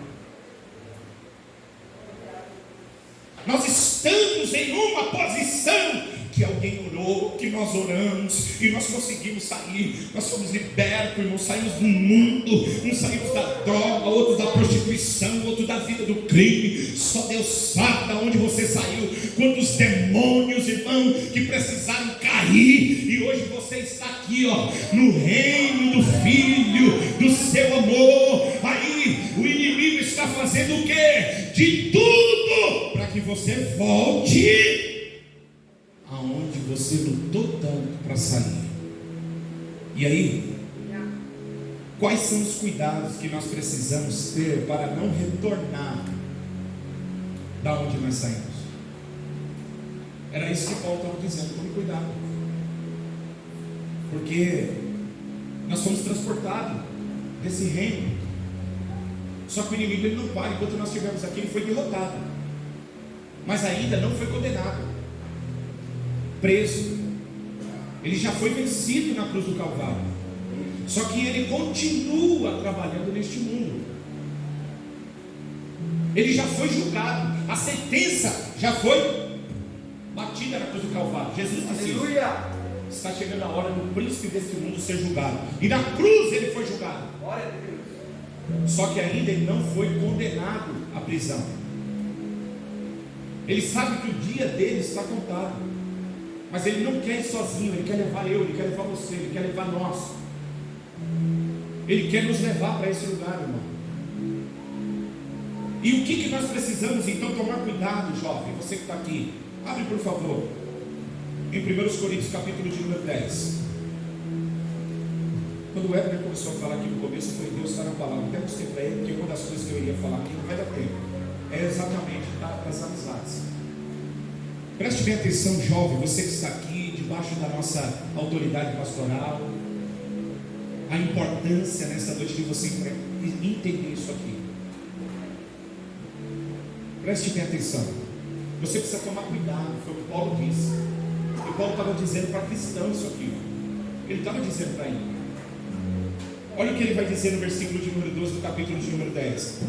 Nós estamos em uma posição que alguém orou, que nós oramos e nós conseguimos sair. Nós fomos libertos, irmãos. Saímos do mundo, uns saímos da droga, outros da prostituição, outros da vida do crime. Só Deus sabe de onde você saiu, quantos demônios, irmão, que precisaram cair, e hoje você está aqui, ó, no reino do Filho, do seu amor. Aí o inimigo está fazendo o quê? De tudo para que você volte aonde você lutou tanto para sair. E aí, quais são os cuidados que nós precisamos ter para não retornar da onde nós saímos? Era isso que Paulo estava dizendo: tome cuidado, porque nós fomos transportados desse reino. Só que o inimigo, ele não para. Enquanto nós estivemos aqui, ele foi derrotado, mas ainda não foi condenado, preso. Ele já foi vencido na cruz do Calvário, só que ele continua trabalhando neste mundo. Ele já foi julgado, a sentença já foi batida na cruz do Calvário. Jesus disse: aleluia, está chegando a hora do príncipe deste mundo ser julgado, e na cruz ele foi julgado. Glória a Deus. Só que ainda ele não foi condenado à prisão. Ele sabe que o dia dele está contado, mas ele não quer ir sozinho. Ele quer levar eu, ele quer levar você, ele quer levar nós. Ele quer nos levar para esse lugar, irmão. E o que nós precisamos então tomar cuidado, jovem, você que está aqui, abre por favor em 1 Coríntios capítulo de número 10. Quando o Edner começou a falar aqui no começo, eu falei: Deus está na palavra. Até mostrei para ele, porque uma das coisas que eu iria falar aqui não vai dar tempo, é exatamente das amizades. Preste bem atenção, jovem, você que está aqui debaixo da nossa autoridade pastoral, a importância nessa noite de você entender isso aqui. Preste bem atenção. Você precisa tomar cuidado. Foi o que Paulo disse. E Paulo estava dizendo para cristãos isso aqui. Ele estava dizendo para ele. Olha o que ele vai dizer no versículo de número 12 do capítulo de número 10.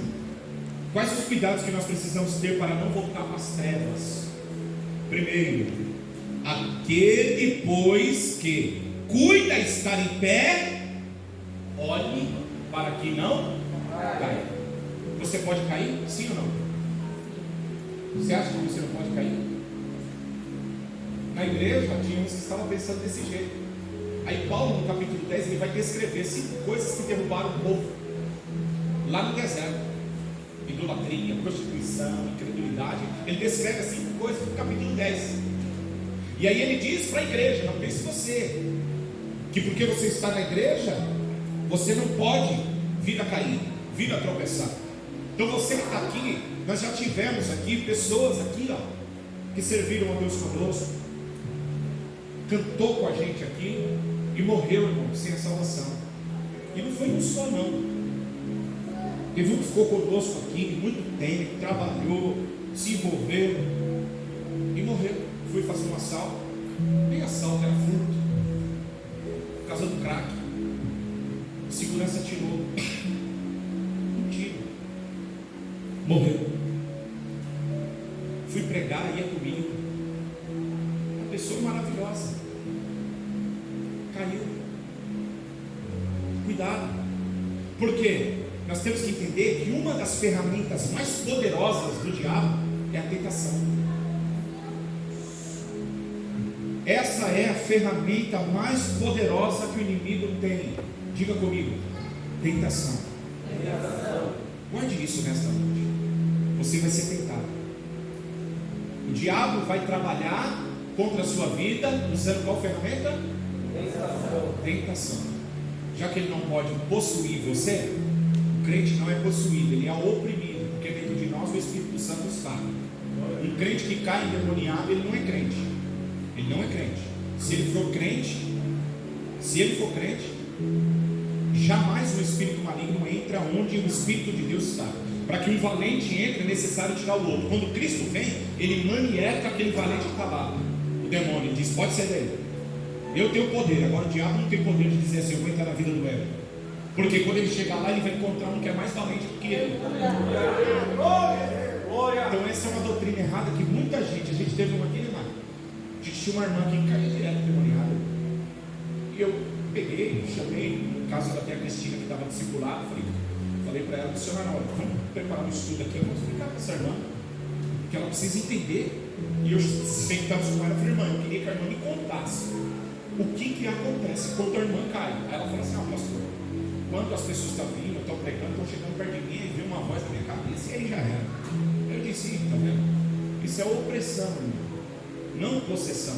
Quais os cuidados que nós precisamos ter para não voltar para as trevas? Primeiro, aquele, pois, que cuida estar em pé, olhe para que não caia. Você pode cair? Sim ou não? Você acha que você não pode cair? Na igreja tinha uns que estavam pensando desse jeito. Aí Paulo, no capítulo 10, ele vai descrever 5 coisas que derrubaram o povo lá no deserto: idolatria, prostituição, incredulidade. Ele descreve as 5 coisas no capítulo 10. E aí ele diz para a igreja: não pense você que que porque você está na igreja, você não pode vir a cair, vir a tropeçar. Então você que está aqui, nós já tivemos aqui pessoas aqui, ó, que serviram a Deus conosco, cantou com a gente aqui e morreu, irmão, sem a salvação. E não foi um só não. Teve um que ficou conosco aqui muito tempo, trabalhou, se envolveu e morreu. Fui fazer um assalto, nem assalto, era furto, por causa do crack. A segurança tirou um tiro, morreu. Fui pregar, ia comigo, uma pessoa maravilhosa, caiu. Cuidado, porque nós temos que entender que uma das ferramentas mais poderosas do diabo é a tentação. Essa é a ferramenta mais poderosa que o inimigo tem. Diga comigo: tentação. Guarde isso nesta noite. Você vai ser tentado. O diabo vai trabalhar contra a sua vida usando qual ferramenta? Tentação. Já que ele não pode possuir você, o crente não é possuído, ele é oprimido, porque dentro de nós o Espírito Santo está. Um crente que cai endemoniado, ele não é crente. Ele não é crente. Se ele for crente, jamais o espírito maligno entra onde o Espírito de Deus está. Para que um valente entre, é necessário tirar o outro. Quando Cristo vem, ele manieta aquele valente que está lá. O demônio diz: pode ser daí. Eu tenho poder. Agora o diabo não tem poder de dizer assim: eu vou entrar na vida do Hélio. Porque quando ele chegar lá, ele vai encontrar um que é mais valente do que ele. Então essa é uma doutrina errada que muita gente, a gente teve uma aqui, né? A gente tinha uma irmã que caía direto demoniada. E eu peguei, chamei, no caso até a Cristina que estava discipulada, falei para ela: missionária, olha, vamos preparar um estudo aqui, eu vou explicar para essa irmã, que ela precisa entender. E eu sentamos com ela e falei: irmã, eu queria que a irmã me contasse o que acontece quando a irmã cai. Aí ela falou assim: pastor, quando as pessoas estão vindo, estão pregando, estão chegando perto de mim, e vem uma voz na minha cabeça, e aí já era. Eu disse: está vendo? Isso é opressão, irmão, não possessão.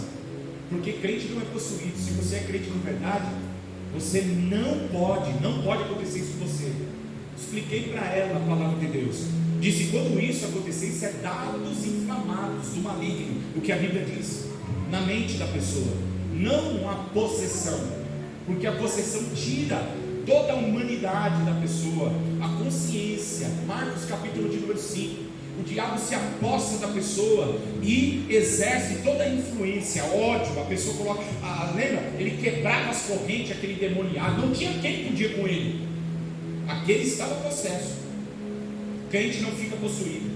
Porque crente não é possuído. Se você é crente de verdade, você não pode acontecer isso com você. Expliquei para ela a palavra de Deus. Disse: quando isso acontecer, isso é dados inflamados do maligno, o que a Bíblia diz, na mente da pessoa, não a possessão, porque a possessão tira toda a humanidade da pessoa, a consciência. Marcos capítulo de número 5. O diabo se aposta da pessoa e exerce toda a influência, ódio. A pessoa coloca, lembra? Ele quebrava as correntes, aquele demoniado. Não tinha quem podia com ele. Aquele estava possesso. Crente não fica possuído.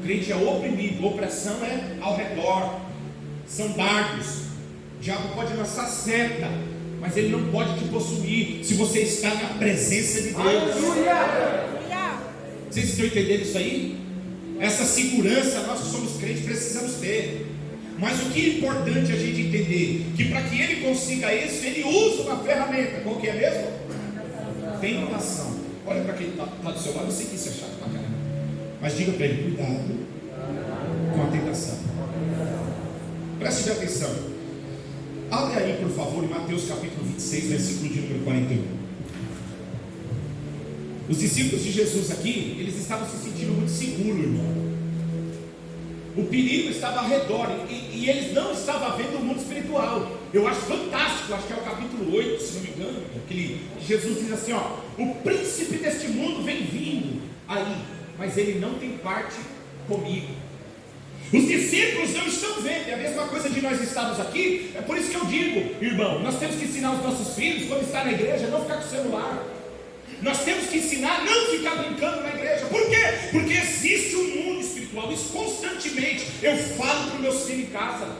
Crente é oprimido. Opressão é ao redor. São dardos. O diabo pode lançar seta, mas ele não pode te possuir se você está na presença de Deus. Aleluia! Vocês estão entendendo isso aí? Essa segurança nós que somos crentes precisamos ter. Mas o que é importante a gente entender? Que para que ele consiga isso, ele usa uma ferramenta. Qual que é mesmo? Tentação. Olha para quem está do seu lado. Eu sei que isso é chato para caramba, mas diga para ele: cuidado com a tentação. Preste atenção. Abre aí por favor em Mateus capítulo 26, versículo de número 41. Os discípulos de Jesus aqui, eles estavam se sentindo muito seguros, irmão. O perigo estava ao redor e eles não estavam vendo o mundo espiritual. Eu acho fantástico, acho que é o capítulo 8, se não me engano, que Jesus diz assim: ó, o príncipe deste mundo vem vindo aí, mas ele não tem parte comigo. Os discípulos não estão vendo. É a mesma coisa de nós estarmos aqui. É por isso que eu digo, irmão, nós temos que ensinar os nossos filhos, quando está na igreja, não ficar com o celular. Nós temos que ensinar a não ficar brincando na igreja. Por quê? Porque existe um mundo espiritual. Isso constantemente eu falo para os meus filhos em casa,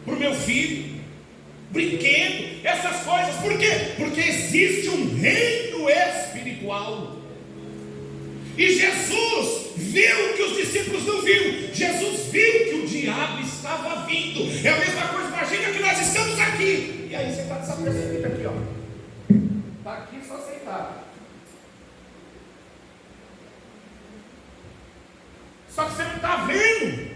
para o meu filho, brinquedo, essas coisas. Por quê? Porque existe um reino espiritual. E Jesus viu o que os discípulos não viram. Jesus viu que o diabo estava vindo. É a mesma coisa, imagina que nós estamos aqui, e aí você está desapercebido aqui, ó. Está aqui só sentado. Só que você não está vendo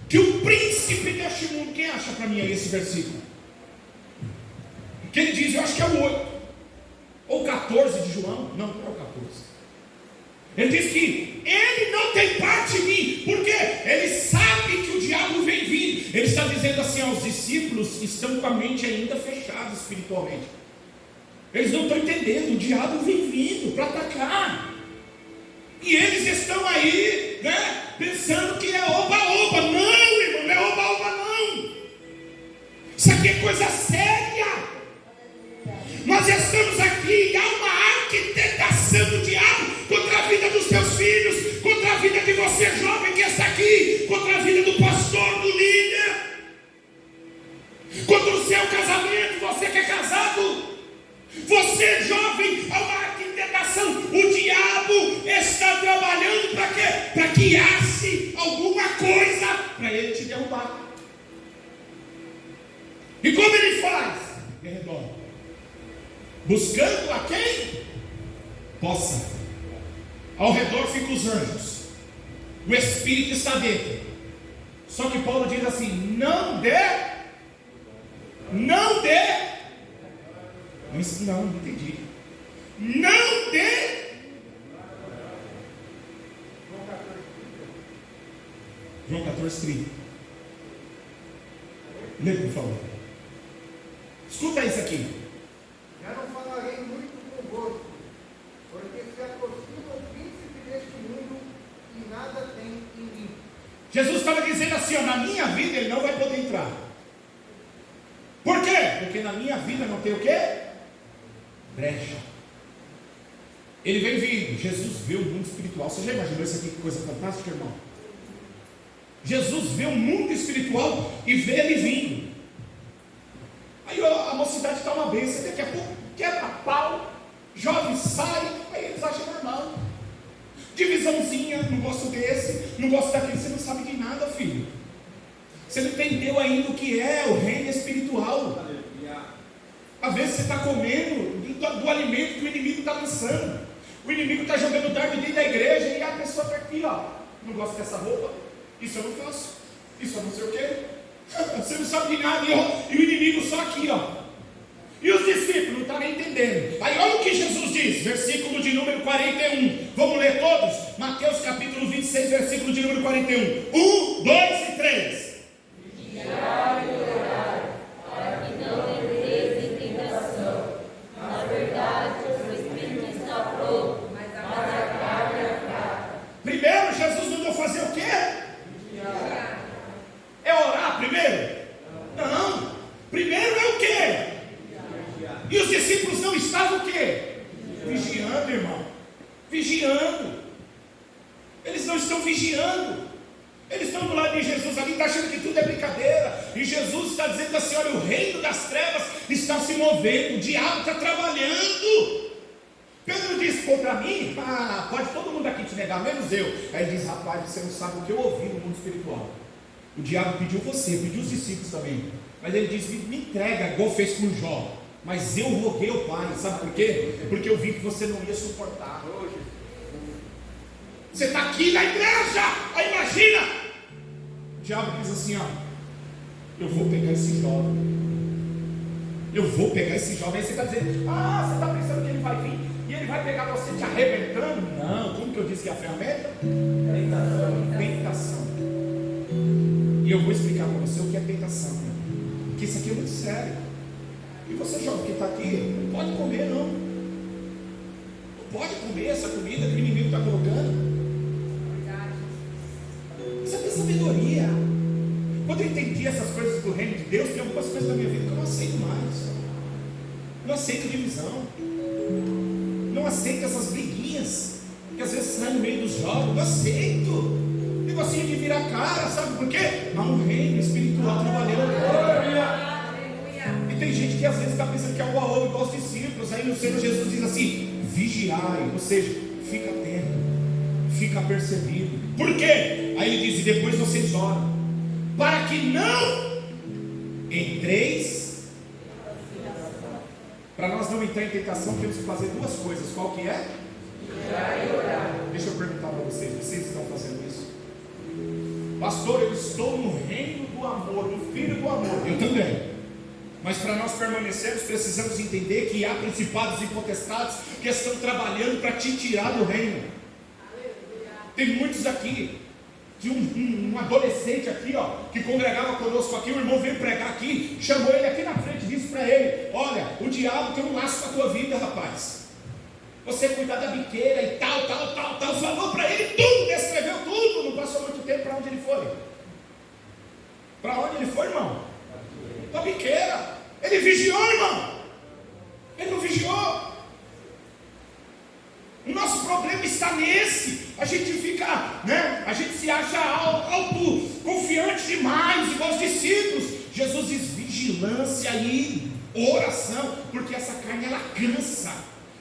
que o príncipe deste mundo, quem acha para mim aí esse versículo? Que Ele diz que ele não tem parte em mim, porque ele sabe que o diabo vem vindo. Ele está dizendo assim aos discípulos que estão com a mente ainda fechada espiritualmente. Eles não estão entendendo, o diabo vem vindo para atacar. E eles estão aí, pensando que é oba-oba. Não, irmão, não é oba-oba não. Isso aqui é coisa séria. Nós estamos aqui, há uma arquitetação do diabo contra a vida dos teus filhos, contra a vida de você jovem que está aqui, contra a vida do pastor, do líder, contra o seu casamento, você que é casado, você jovem, há uma arquitetação. O diabo está trabalhando para quê? Para que ache alguma coisa para ele te derrubar. E como ele faz? Em redor, buscando a quem possa. Ao redor ficam os anjos, o Espírito está dentro. Só que Paulo diz assim: não dê. Não entendi. Não dê. João 14:30. Lê, por favor. Escuta isso aqui. Já não falarei muito convosco, porque se aproxima o príncipe deste mundo e nada tem em mim. Jesus estava dizendo assim: na minha vida ele não vai poder entrar. Por quê? Porque na minha vida não tem o quê? Brecha. Ele vem vindo. Jesus vê o mundo espiritual. Você já imaginou isso aqui? Que coisa fantástica, irmão. Jesus vê o mundo espiritual e vê ele vindo. Aí a mocidade está uma bênção, daqui a pouco quebra pau, jovem sai, aí eles acham normal. Divisãozinha, não gosto desse, não gosto daquele. Você não sabe de nada, filho. Você não entendeu ainda o que é o reino espiritual. Às vezes você está comendo do alimento que o inimigo está lançando. O inimigo está jogando dardo dentro da igreja e a pessoa está aqui, ó. Não gosto dessa roupa, isso eu não faço, isso eu não sei o quê. Você não sabe de nada, e o inimigo só aqui, ó. E os discípulos não estão nem entendendo. Aí olha o que Jesus diz, versículo de número 41. Vamos ler todos? Mateus capítulo 26, versículo de número 41. 1, 2 e 3. Vigiai e orai, para que não entreis em tentação. Na verdade, o espírito está pronto, mas a carne é fraca. Primeiro, Jesus mandou fazer o quê? Vigiai. É orar primeiro? Não. Primeiro é o quê? E os discípulos não estavam o quê? Vigiando, irmão. Vigiando. Eles não estão vigiando. Eles estão do lado de Jesus ali, está achando que tudo é brincadeira. E Jesus está dizendo assim: olha, o reino das trevas está se movendo, o diabo está trabalhando. Pedro disse contra mim: pode todo mundo aqui te negar, menos eu. Aí ele diz: rapaz, você não sabe o que eu ouvi no mundo espiritual. O diabo pediu você, pediu os discípulos também. Mas ele disse: me entrega, igual fez com Jó. Mas eu roguei ao Pai, sabe por quê? Porque eu vi que você não ia suportar. Você está aqui na igreja, aí imagina. O diabo diz assim: ó, eu vou pegar esse jovem. Eu vou pegar esse jovem. Aí você está dizendo: você está pensando que ele vai vir e ele vai pegar você te arrebentando? Não, como que eu disse que é a ferramenta? Tentação. E eu vou explicar para você o que é tentação, né? Porque isso aqui é muito sério. E você jovem que está aqui, não pode comer não. Não pode comer essa comida que o inimigo está colocando. Isso é ter sabedoria. Quando eu entendi essas coisas do reino de Deus, tem algumas coisas da minha vida que eu não aceito mais. Não aceito divisão. Não aceito essas briguinhas que às vezes saem no meio dos jovens. Não aceito. Negocinho de virar cara, sabe por quê? Há um reino espiritual trabalhando. E tem gente que às vezes está pensando que é o baú igual os discípulos. Aí no Senhor Jesus diz assim: vigiai, ou seja, fica atento, fica apercebido. Por quê? Aí ele diz: e depois vocês oram, para que não entreis. Para nós não entrar em tentação, temos que fazer duas coisas. Qual que é? Deixa eu perguntar para vocês: vocês estão fazendo isso? Pastor, eu estou no reino do amor, no filho do amor. Eu também. Mas para nós permanecermos, precisamos entender que há principados e potestades que estão trabalhando para te tirar do reino. Tem muitos aqui. Tinha um adolescente aqui, ó, que congregava conosco aqui. O irmão veio pregar aqui, chamou ele aqui na frente, disse para ele: olha, o diabo tem um laço com a tua vida, rapaz. Você cuidar da biqueira e tal. Falou para ele tudo, descreveu tudo. Não passou muito tempo. Para onde ele foi? Para onde ele foi, irmão? Para a biqueira. Ele vigiou, irmão. Ele não vigiou. O nosso problema está nesse. A gente fica, né? A gente se acha alto, confiante demais, igual os discípulos. Jesus diz: vigilância e oração, porque essa carne ela cansa,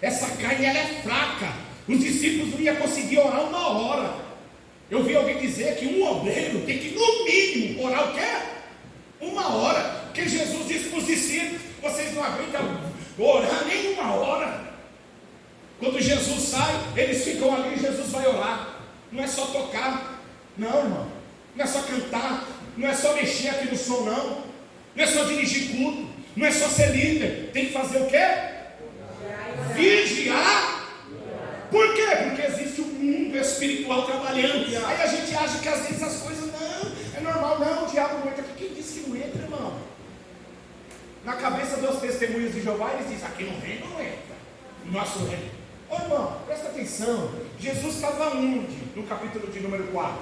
essa carne ela é fraca. Os discípulos não iam conseguir orar uma hora. Eu vi alguém dizer que um obreiro tem que no mínimo orar o quê? Uma hora. Porque Jesus disse para os discípulos: vocês não aguentam orar nem uma hora. Quando Jesus sai, eles ficam ali e Jesus vai orar. Não é só tocar, não, irmão. Não é só cantar, não é só mexer aqui no som, não. Não é só dirigir culto, não é só ser líder. Tem que fazer o quê? Vigiar. Por quê? Porque existe um mundo espiritual trabalhando. Aí a gente acha que às vezes as coisas não, é normal, não, o diabo não entra. Quem disse que não entra, irmão? Na cabeça dos testemunhos de Jeová, eles dizem: aqui no reino não entra. No nosso reino. Ô irmão, presta atenção. Jesus estava onde? No capítulo de número 4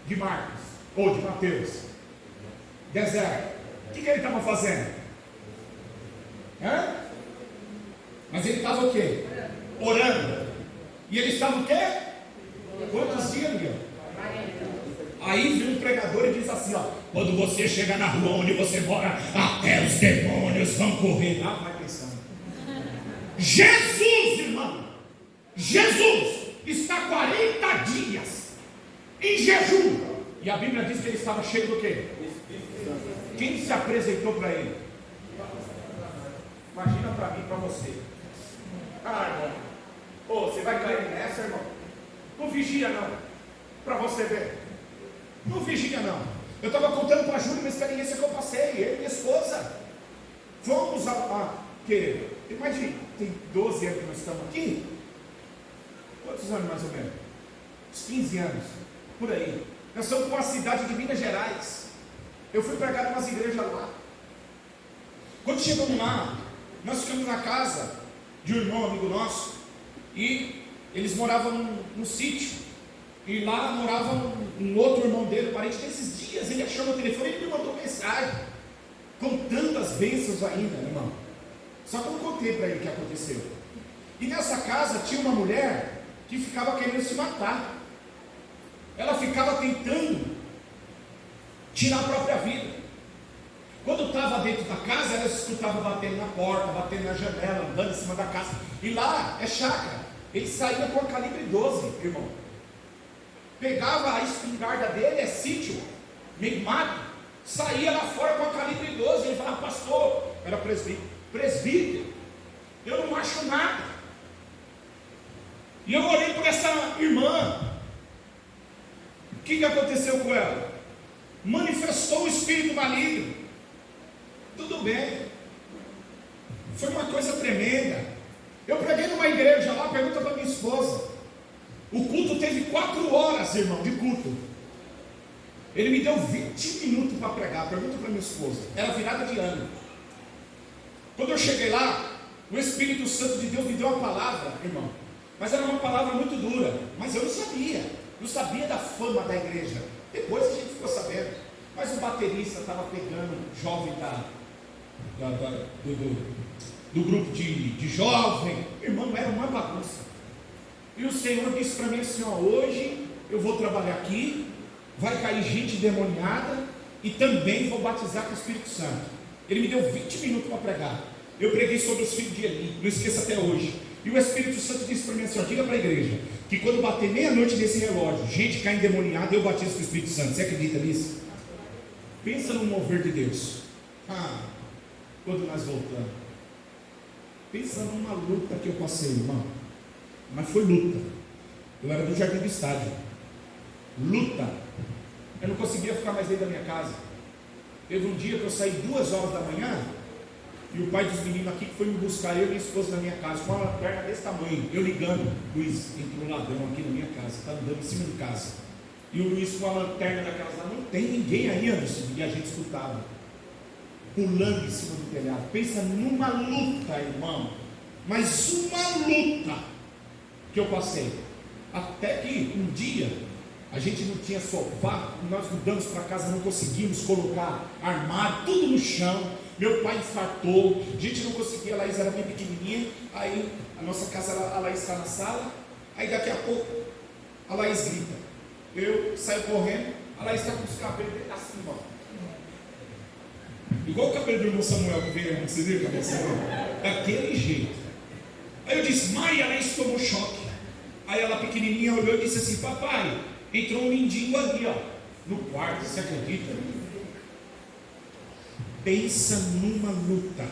de Marcos, ou de Mateus? Deserto. O que ele estava fazendo? Mas ele estava o quê? Orando. E ele estava o quê? Quantos dias, Miguel? Aí vem um pregador e diz assim: ó, quando você chegar na rua onde você mora, até os demônios vão correr. Ah, vai pensando. Jesus, irmão, Jesus está 40 dias em jejum. E a Bíblia diz que ele estava cheio do quê? Quem se apresentou para ele? Imagina para mim e para você. Irmão, você vai cair nessa, irmão? Não vigia não, para você ver. Não vigia não. Eu estava contando para a Júlia uma experiência que eu passei, eu e minha esposa. Fomos tem 12 anos que nós estamos aqui. Quantos anos mais ou menos? Uns 15 anos, por aí. Nós estamos com a cidade de Minas Gerais. Eu fui pregar em umas igrejas lá. Quando chegamos lá, nós ficamos na casa de um irmão amigo nosso. E eles moravam num sítio. E lá morava um outro irmão dele, parente desses dias. Ele achou meu telefone e ele me mandou mensagem, contando as bênçãos ainda, irmão. Só que eu não contei para ele o que aconteceu. E nessa casa tinha uma mulher que ficava querendo se matar. Ela ficava tentando tirar a própria vida. Quando estava dentro da casa, ela escutava batendo na porta, batendo na janela, andando em cima da casa. E lá é chácara. Ele saía com a calibre 12, irmão. Pegava a espingarda dele, é sítio, meio mato. Saía lá fora com a calibre 12. Ele falava: pastor, era presbítero, eu não acho nada. E eu orei por essa irmã. O que aconteceu com ela? Manifestou o espírito maligno. Tudo bem. Foi uma coisa tremenda. Eu preguei numa igreja lá, pergunta para minha esposa. O culto teve 4 horas, irmão, de culto. Ele me deu 20 minutos para pregar. Pergunta para minha esposa. Era virada de ano. Quando eu cheguei lá, o Espírito Santo de Deus me deu uma palavra, irmão. Mas era uma palavra muito dura. Mas eu não sabia. Não sabia da fama da igreja. Depois a gente ficou sabendo. Mas o baterista estava pegando um jovem do grupo de jovem. Irmão, era uma bagunça. E o Senhor disse para mim assim: ó, hoje eu vou trabalhar aqui, vai cair gente endemoniada e também vou batizar com o Espírito Santo. Ele me deu 20 minutos para pregar. Eu preguei sobre os filhos de Eli, não esqueça até hoje. E o Espírito Santo disse para mim assim: ó, diga para a igreja que quando bater meia-noite desse relógio, gente cai endemoniada, eu batizo com o Espírito Santo. Você acredita nisso? Pensa no mover de Deus. Quando nós voltamos, pensa numa luta que eu passei, irmão. Mas foi luta. Eu era do Jardim do Estádio. Luta. Eu não conseguia ficar mais dentro da minha casa. Teve um dia que eu saí 2 horas da manhã. E o pai dos meninos aqui que foi me buscar, eu e minha esposa na minha casa, com uma lanterna desse tamanho. Eu ligando, Luiz, entrou um ladrão aqui na minha casa, está andando em cima de casa. E o Luiz com a lanterna daquelas lá, não tem ninguém aí, Anderson. E a gente escutava, pulando em cima do telhado. Pensa numa luta, irmão. Mas uma luta que eu passei. Até que um dia, a gente não tinha sofá, nós mudamos para casa, não conseguimos colocar armário, tudo no chão. Meu pai infartou, a gente não conseguia, a Laís era bem pequenininha. Aí a nossa casa, a Laís está na sala. Aí daqui a pouco, a Laís grita. Eu saio correndo, a Laís está com os cabelos assim, ó. Igual o cabelo do irmão Samuel que veio, você viu o cabelo do Samuel? Daquele jeito. Aí eu disse, mãe, a Laís tomou choque. Aí ela pequenininha olhou e disse assim, papai, entrou um mendigo ali, ó, no quarto, você acredita? Pensa numa luta,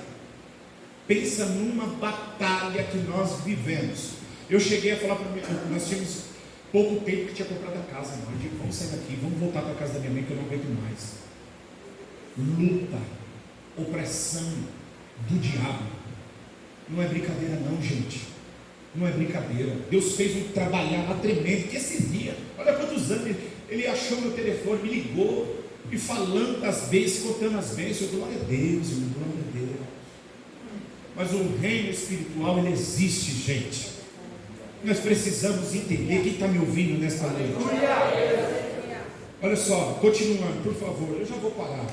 pensa numa batalha que nós vivemos. Eu cheguei a falar para mim, nós tínhamos pouco tempo que tinha comprado a casa, irmão. Eu digo, vamos sair daqui, vamos voltar para a casa da minha mãe que eu não aguento mais. Luta, opressão do diabo, não é brincadeira não, gente, não é brincadeira. Deus fez um trabalhar lá tremendo, que esses dias, olha quantos anos, ele achou meu telefone, me ligou, e falando das bênçãos, contando as bênçãos. Glória a Deus, irmão, glória a Deus. Mas o reino espiritual, ele existe, gente. Nós precisamos entender. Quem está me ouvindo nesta noite? Olha só, continuando, por favor, eu já vou parar.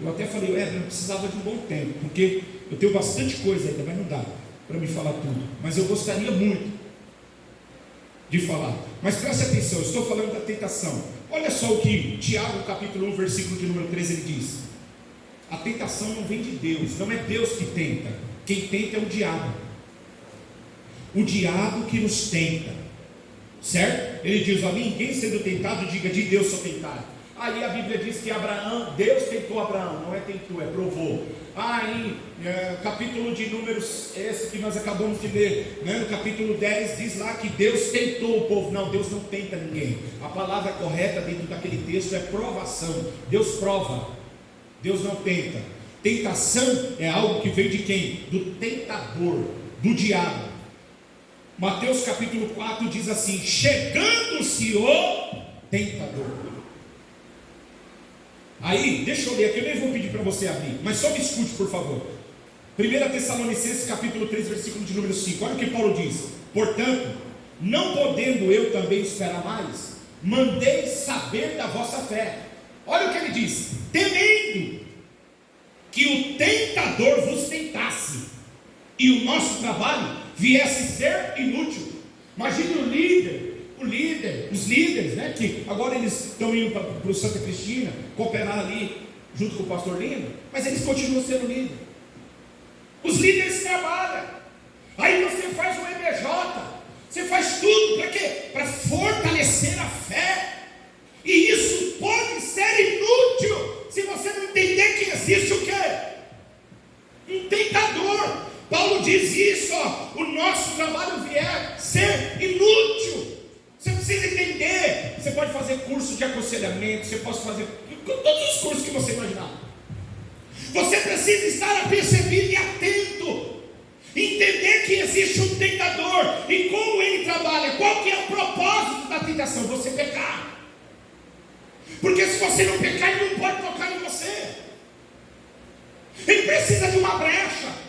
Eu até falei, eu precisava de um bom tempo, porque eu tenho bastante coisa ainda, mas não dá para me falar tudo. Mas eu gostaria muito de falar. Mas preste atenção, eu estou falando da tentação. Olha só o que Tiago capítulo 1, versículo de número 13, ele diz. A tentação não vem de Deus, não é Deus que tenta. Quem tenta é o diabo. O diabo que nos tenta, certo? Ele diz, a ninguém sendo tentado, diga, de Deus sou tentado. Aí a Bíblia diz que Abraão, Deus tentou Abraão, não é tentou, é provou. Aí, capítulo de números, esse que nós acabamos de ler, né? No capítulo 10 diz lá que Deus tentou o povo. Não, Deus não tenta ninguém. A palavra correta dentro daquele texto é provação. Deus prova, Deus não tenta. Tentação é algo que vem de quem? Do tentador, do diabo. Mateus capítulo 4 diz assim, chegando-se o tentador. Aí, deixa eu ler aqui, eu nem vou pedir para você abrir, mas só me escute, por favor. 1 Tessalonicenses capítulo 3, versículo de número 5. Olha o que Paulo diz. Portanto, não podendo eu também esperar mais, mandei saber da vossa fé. Olha o que ele diz. Temendo que o tentador vos tentasse, e o nosso trabalho viesse ser inútil. Imagine os líderes, né, que agora eles estão indo para o Santa Cristina, cooperar ali, junto com o pastor Lino, mas eles continuam sendo líderes. Os líderes trabalham, aí você faz um EBJ, você faz tudo, para quê? Para fortalecer a fé, e isso pode ser inútil, se você não entender que existe o quê? Um tentador. Paulo diz isso, ó, o nosso trabalho vier ser inútil. Você precisa entender. Você pode fazer curso de aconselhamento, você pode fazer todos os cursos que você imaginar. Você precisa estar apercebido e atento, entender que existe um tentador e como ele trabalha. Qual que é o propósito da tentação? Você pecar. Porque se você não pecar, ele não pode tocar em você. Ele precisa de uma brecha.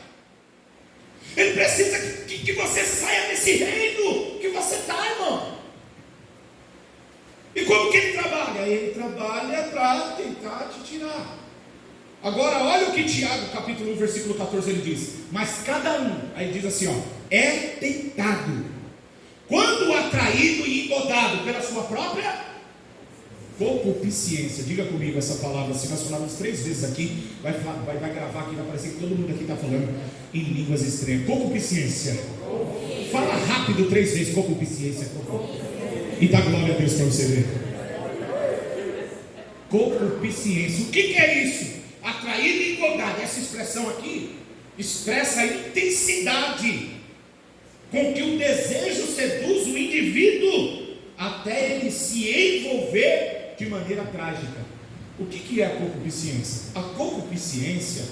Ele precisa que você saia desse reino que você está, irmão. E como que ele trabalha? Ele trabalha para tentar te tirar. Agora olha o que Tiago capítulo 1 versículo 14 ele diz. Mas cada um, aí diz assim, ó, é tentado quando atraído e engodado pela sua própria concupiscência. Diga comigo essa palavra, se nós falarmos 3 vezes aqui, vai gravar aqui, vai parecer que todo mundo aqui está falando em línguas estranhas. Concupiscência. Fala rápido 3 vezes, concupiscência. E dá glória a Deus para você ver. Concupiscência. O que é isso? Atraído e engodado. Essa expressão aqui expressa a intensidade com que o desejo seduz o indivíduo até ele se envolver de maneira trágica. O que é a concupiscência? A concupiscência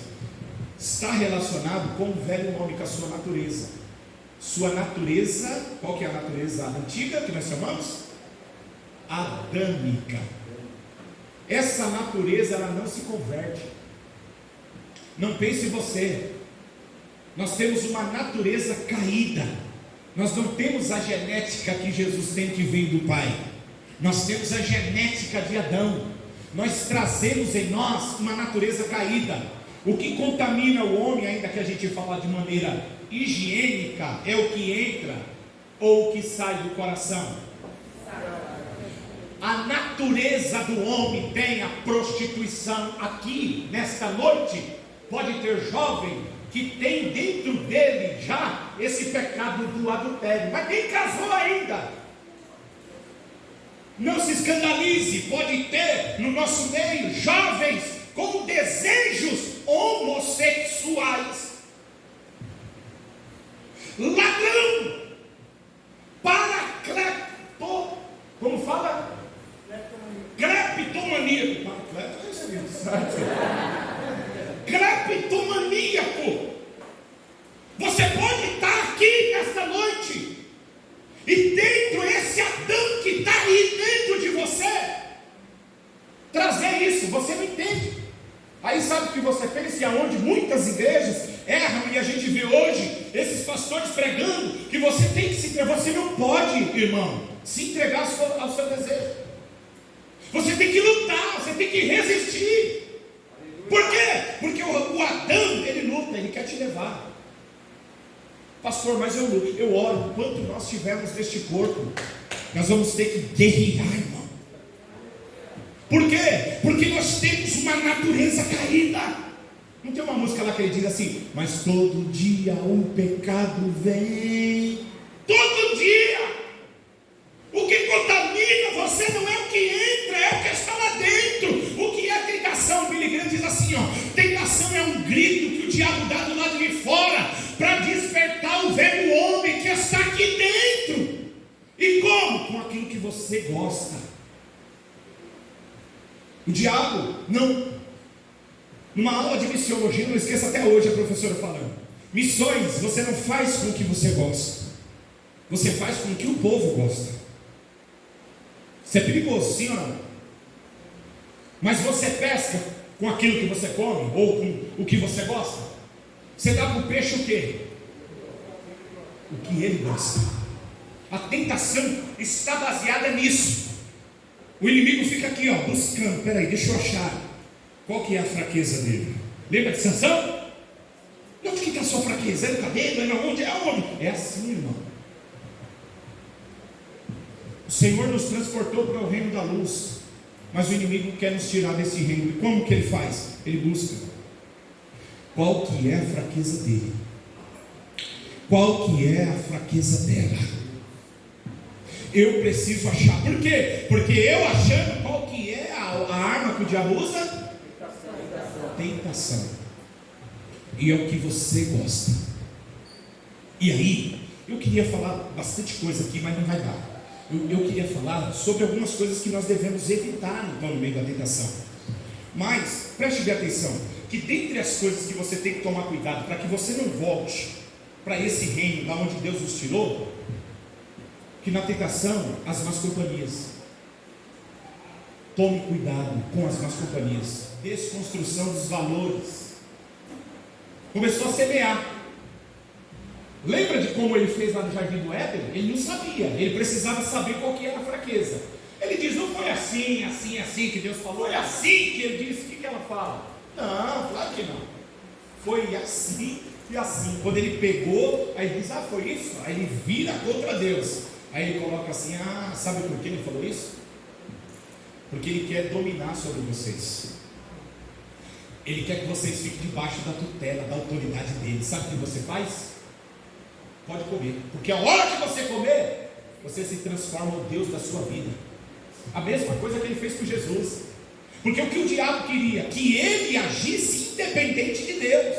está relacionado com o velho homem, com a sua natureza. Sua natureza, qual que é a natureza antiga que nós chamamos? Adâmica. Essa natureza, ela não se converte. Não pense você. Nós temos uma natureza caída. Nós não temos a genética que Jesus tem, que vem do Pai. Nós temos a genética de Adão. Nós trazemos em nós uma natureza caída. O que contamina o homem, ainda que a gente fala de maneira higiênica, é o que entra ou o que sai do coração. A natureza do homem tem a prostituição. Aqui, nesta noite, pode ter jovem que tem dentro dele já esse pecado do adultério, mas nem casou ainda. Não se escandalize, pode ter no nosso meio jovens com desejos homossexuais. Ladrão, como fala? Cleptomaníaco. Cleptomaníaco. Você pode estar aqui nesta noite e dentro esse Adão que está aí dentro de você trazer isso, você não entende. Aí sabe o que você pensa? E aonde muitas igrejas erram, e a gente vê hoje esses pastores pregando que você tem que se entregar. Você não pode, irmão, se entregar ao seu desejo. Você tem que lutar, você tem que resistir. Por quê? Porque o Adão, ele luta, ele quer te levar. Pastor, mas eu oro, quanto nós tivermos deste corpo, nós vamos ter que guerrear, irmão. Por quê? Porque nós temos uma natureza caída. Não tem uma música lá que ele diz assim: mas todo dia o pecado vem. Todo dia. O que contamina você não é o que entra, é o que está lá dentro. O que é tentação? Billy Graham diz assim, tentação é um grito que o diabo dá do lado de fora para despertar o velho homem que está aqui dentro. E como? Com aquilo que você gosta. O diabo não. Numa aula de missiologia, não esqueça até hoje a professora falando: missões você não faz com o que você gosta, você faz com o que o povo gosta. Isso é perigoso, sim ou não? Mas você pesca com aquilo que você come, ou com o que você gosta. Você dá para o peixe o quê? O que ele gosta. A tentação está baseada nisso. O inimigo fica aqui, buscando. Peraí, deixa eu achar qual que é a fraqueza dele. Lembra de Sansão? Onde que está a sua fraqueza? É no cabelo? É na onde? É aonde? É assim, irmão. O Senhor nos transportou para o reino da luz, mas o inimigo quer nos tirar desse reino. E como que ele faz? Ele busca qual que é a fraqueza dele, qual que é a fraqueza dela. Eu preciso achar. Por quê? Porque eu achando qual que é a arma que o diabo usa? Tentação. E é o que você gosta. E aí, eu queria falar bastante coisa aqui, mas não vai dar. Eu queria falar sobre algumas coisas que nós devemos evitar, então, no meio da tentação. Mas, preste bem atenção, que dentre as coisas que você tem que tomar cuidado, para que você não volte para esse reino, da onde Deus nos tirou, que na tentação, as más companhias. Tome cuidado com as más companhias. Desconstrução dos valores. Começou a semear. Lembra de como ele fez lá no Jardim do Éden? Ele não sabia, ele precisava saber qual que era a fraqueza. Ele diz: não foi assim, assim, assim que Deus falou, é assim que ele disse. O que ela fala? Não, claro que não. Foi assim e assim. Quando ele pegou, aí ele diz: foi isso? Aí ele vira contra Deus. Aí ele coloca assim: sabe por que ele falou isso? Porque ele quer dominar sobre vocês. Ele quer que vocês fiquem debaixo da tutela, da autoridade dele. Sabe o que você faz? Pode comer, porque a hora que você comer, você se transforma no Deus da sua vida. A mesma coisa que ele fez com Jesus. Porque o que o diabo queria? Que ele agisse independente de Deus,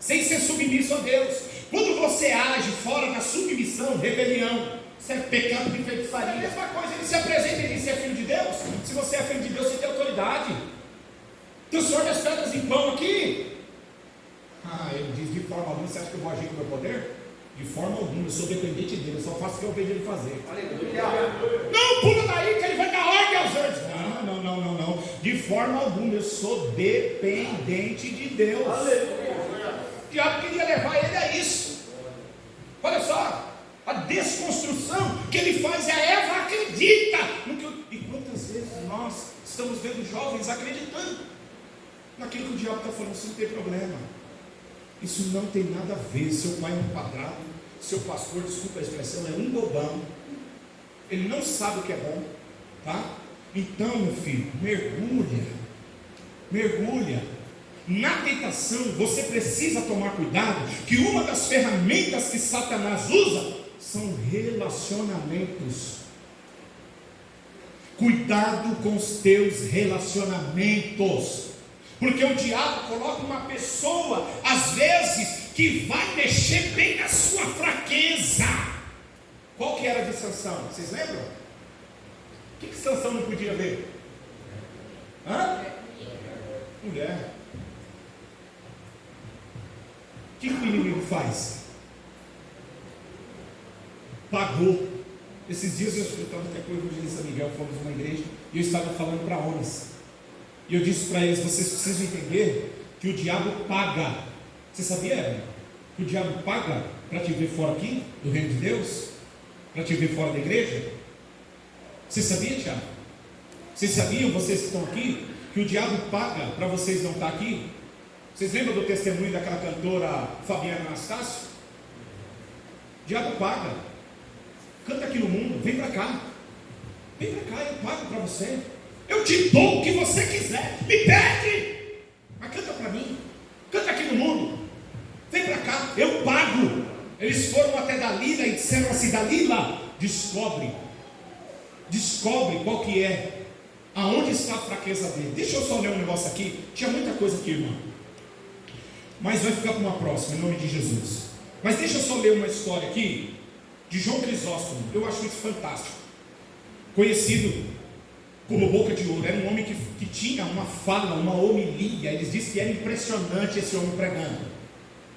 sem ser submisso a Deus. Quando você age fora da submissão, rebelião, isso é pecado de feitiçaria. É a mesma coisa, ele se apresenta e diz: você é filho de Deus? Se você é filho de Deus, você tem autoridade. Transforme as pedras em pão aqui. forma alguma, você acha que eu vou agir com o meu poder? De forma alguma, eu sou dependente dele, eu só faço o que eu vejo ele fazer. Não, pula daí que ele vai dar ordem aos anjos. Não. De forma alguma, eu sou dependente de Deus. O diabo queria levar ele a isso. Olha só, a desconstrução que ele faz, a Eva acredita no que. E quantas vezes nós estamos vendo jovens acreditando naquilo que o diabo está falando? Isso não tem problema, isso não tem nada a ver. Seu pai é um quadrado, seu pastor, desculpa a expressão, é um bobão, ele não sabe o que é bom, tá? Então, meu filho, mergulha na tentação. Você precisa tomar cuidado, que uma das ferramentas que Satanás usa são relacionamentos. Cuidado com os teus relacionamentos, porque o diabo coloca uma pessoa, às vezes, que vai mexer bem na sua fraqueza. Qual que era de Sansão? Vocês lembram? O que Sansão não podia ver? Mulher. O que o inimigo faz? Pagou. Esses dias eu estava até com o evangelista Miguel, fomos numa igreja, e eu estava falando para homens, e eu disse para eles: vocês precisam entender que o diabo paga. Você sabia, Evelyn, que o diabo paga para te ver fora aqui, do reino de Deus? Para te ver fora da igreja? Você sabia, Tiago? Vocês sabiam, vocês que estão aqui, que o diabo paga para vocês não estar aqui? Vocês lembram do testemunho daquela cantora Fabiana Anastácio? O diabo paga. Canta aqui no mundo, vem para cá, eu pago para você, eu te dou o que você quiser, me pede, mas canta para mim, canta aqui no mundo, vem para cá, eu pago. Eles foram até Dalila e disseram assim: Dalila, descobre qual que é, aonde está a fraqueza dele. Deixa eu só ler um negócio aqui, tinha muita coisa aqui, irmão, mas vai ficar para uma próxima, em nome de Jesus. Mas deixa eu só ler uma história aqui de João Crisóstomo. Eu acho isso fantástico. Conhecido como Boca de Ouro. Era um homem que tinha uma fala, uma homilia. Eles dizem que era impressionante esse homem pregando.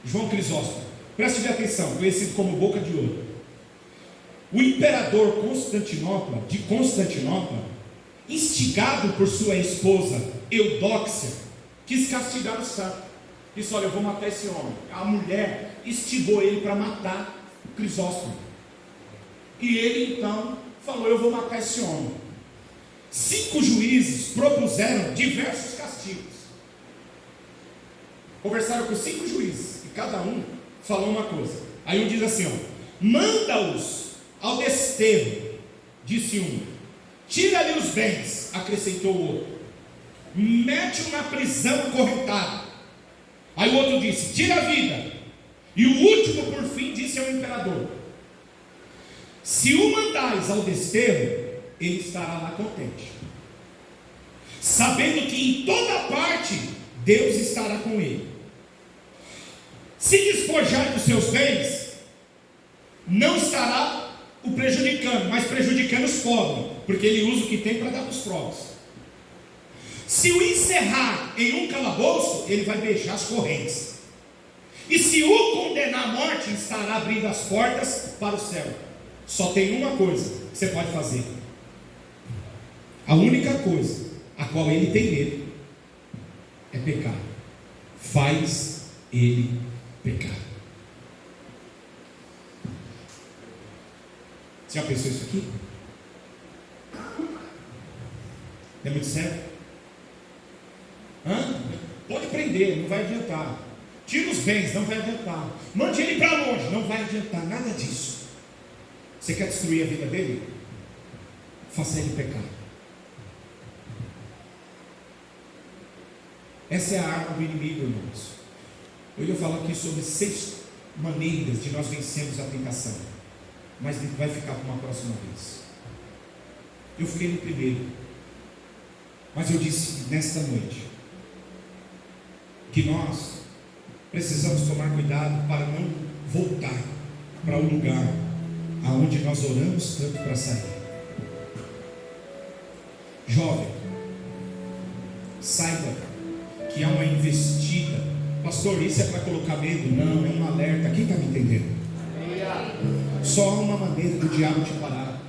João Crisóstomo, preste bem atenção. Conhecido como Boca de Ouro. O imperador de Constantinopla, instigado por sua esposa Eudóxia, quis castigar o santo. Disse: olha, eu vou matar esse homem. A mulher instigou ele para matar Crisóstomo. E ele então falou: eu vou matar esse homem. 5 juízes propuseram diversos castigos. Conversaram com 5 juízes, e cada um falou uma coisa. Aí um diz assim: manda-os ao desterro, disse um. Tira-lhe os bens, acrescentou o outro. Mete-o na prisão acorrentado. Aí o outro disse: tira a vida. E o último, por fim, disse ao imperador: se o mandais ao desterro, ele estará lá contente, sabendo que em toda parte Deus estará com ele. Se despojar dos seus bens, não estará o prejudicando, mas prejudicando os pobres, porque ele usa o que tem para dar para os pobres. Se o encerrar em um calabouço, ele vai beijar as correntes. E se o condenar à morte, estará abrindo as portas para o céu. Só tem uma coisa que você pode fazer. A única coisa a qual ele tem medo é pecar. Faz ele pecar. Você já pensou isso aqui? É muito sério? Pode prender, não vai adiantar. Tira os bens, não vai adiantar. Mande ele para longe, não vai adiantar nada disso. Você quer destruir a vida dele? Faça ele pecar. Essa é a arma do inimigo, irmãos. Hoje eu falo aqui sobre 6 maneiras de nós vencermos a tentação, mas vai ficar para uma próxima vez. Eu fiquei no primeiro, mas eu disse nesta noite que nós precisamos tomar cuidado para não voltar para o lugar aonde nós oramos tanto para sair. Jovem, saiba que há uma investida. Pastor pastor, isso é para colocar medo? Não, é um alerta. Quem está me entendendo? Só há uma maneira do diabo te parar,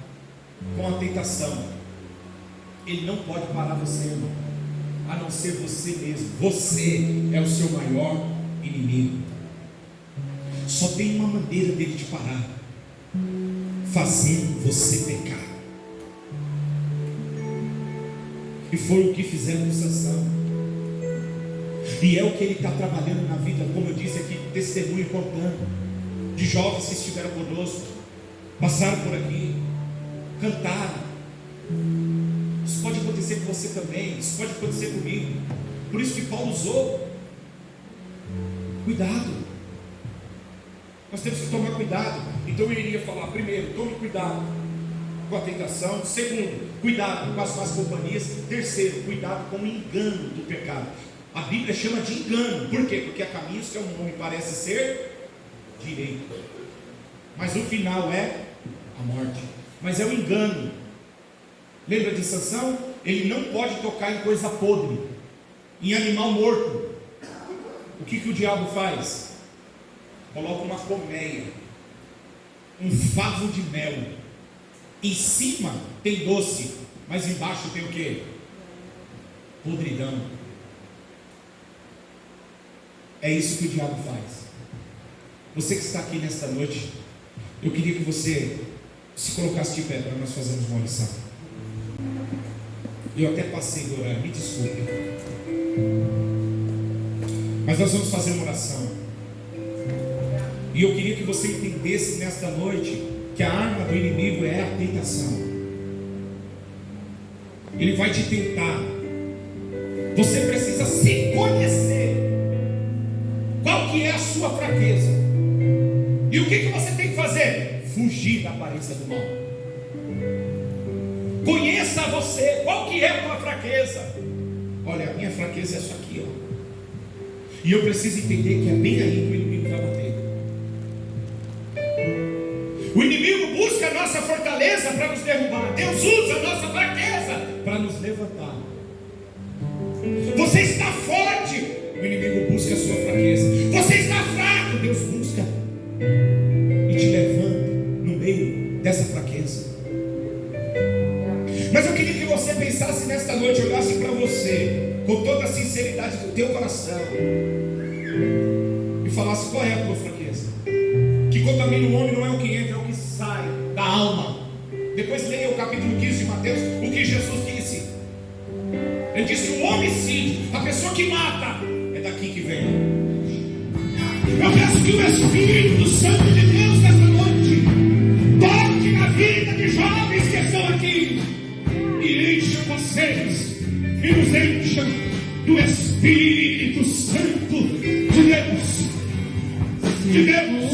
com a tentação. Ele não pode parar você, irmão, a não ser você mesmo. Você é o seu maior inimigo. Só tem uma maneira dele te parar: fazendo você pecar. E foi o que fizeram com Sansão. E é o que ele está trabalhando na vida, como eu disse aqui, testemunho contando, de jovens que estiveram conosco, passaram por aqui, cantaram. Isso pode acontecer com você também, isso pode acontecer comigo. Por isso que Paulo usou. Cuidado. Nós temos que tomar cuidado. Então eu iria falar: primeiro, tome cuidado com a tentação. Segundo, cuidado com as más companhias. Terceiro, cuidado com o engano do pecado. A Bíblia chama de engano. Por quê? Porque há caminhos que ao nome parece ser direito, mas o final é a morte. Mas é o engano. Lembra de Sansão? Ele não pode tocar em coisa podre, em animal morto. O que o diabo faz? Coloca uma colmeia, um favo de mel. Em cima tem doce, mas embaixo tem o que? Podridão. É isso que o diabo faz. Você que está aqui nesta noite, eu queria que você se colocasse de pé para nós fazermos uma oração. Eu até passei do horário, me desculpe, mas nós vamos fazer uma oração. E eu queria que você entendesse nesta noite que a arma do inimigo é a tentação. Ele vai te tentar. Você precisa se conhecer. Qual que é a sua fraqueza? E o que você tem que fazer? Fugir da aparência do mal. Conheça você. Qual que é a tua fraqueza? Olha, a minha fraqueza é isso aqui, ó. E eu preciso entender que é bem aí que o inimigo vai bater. O inimigo busca a nossa fortaleza para nos derrubar. Deus usa a nossa fraqueza para nos levantar. Você está forte, o inimigo busca a sua fraqueza. Você está fraco, Deus busca e te levanta no meio dessa fraqueza. Mas eu queria que você pensasse nesta noite, olhasse para você com toda a sinceridade do teu coração e falasse: qual é a tua fraqueza? Que contamina o homem não é o que entra, é o que sai da alma. Depois leia o capítulo 15 de Mateus, o que Jesus disse. Ele disse que o homicídio, a pessoa que mata, é daqui que vem. Eu peço que o Espírito Santo de Deus nessa noite toque na vida de jovens que estão aqui e encha vocês e nos encham do Espírito Santo de Deus. De Deus.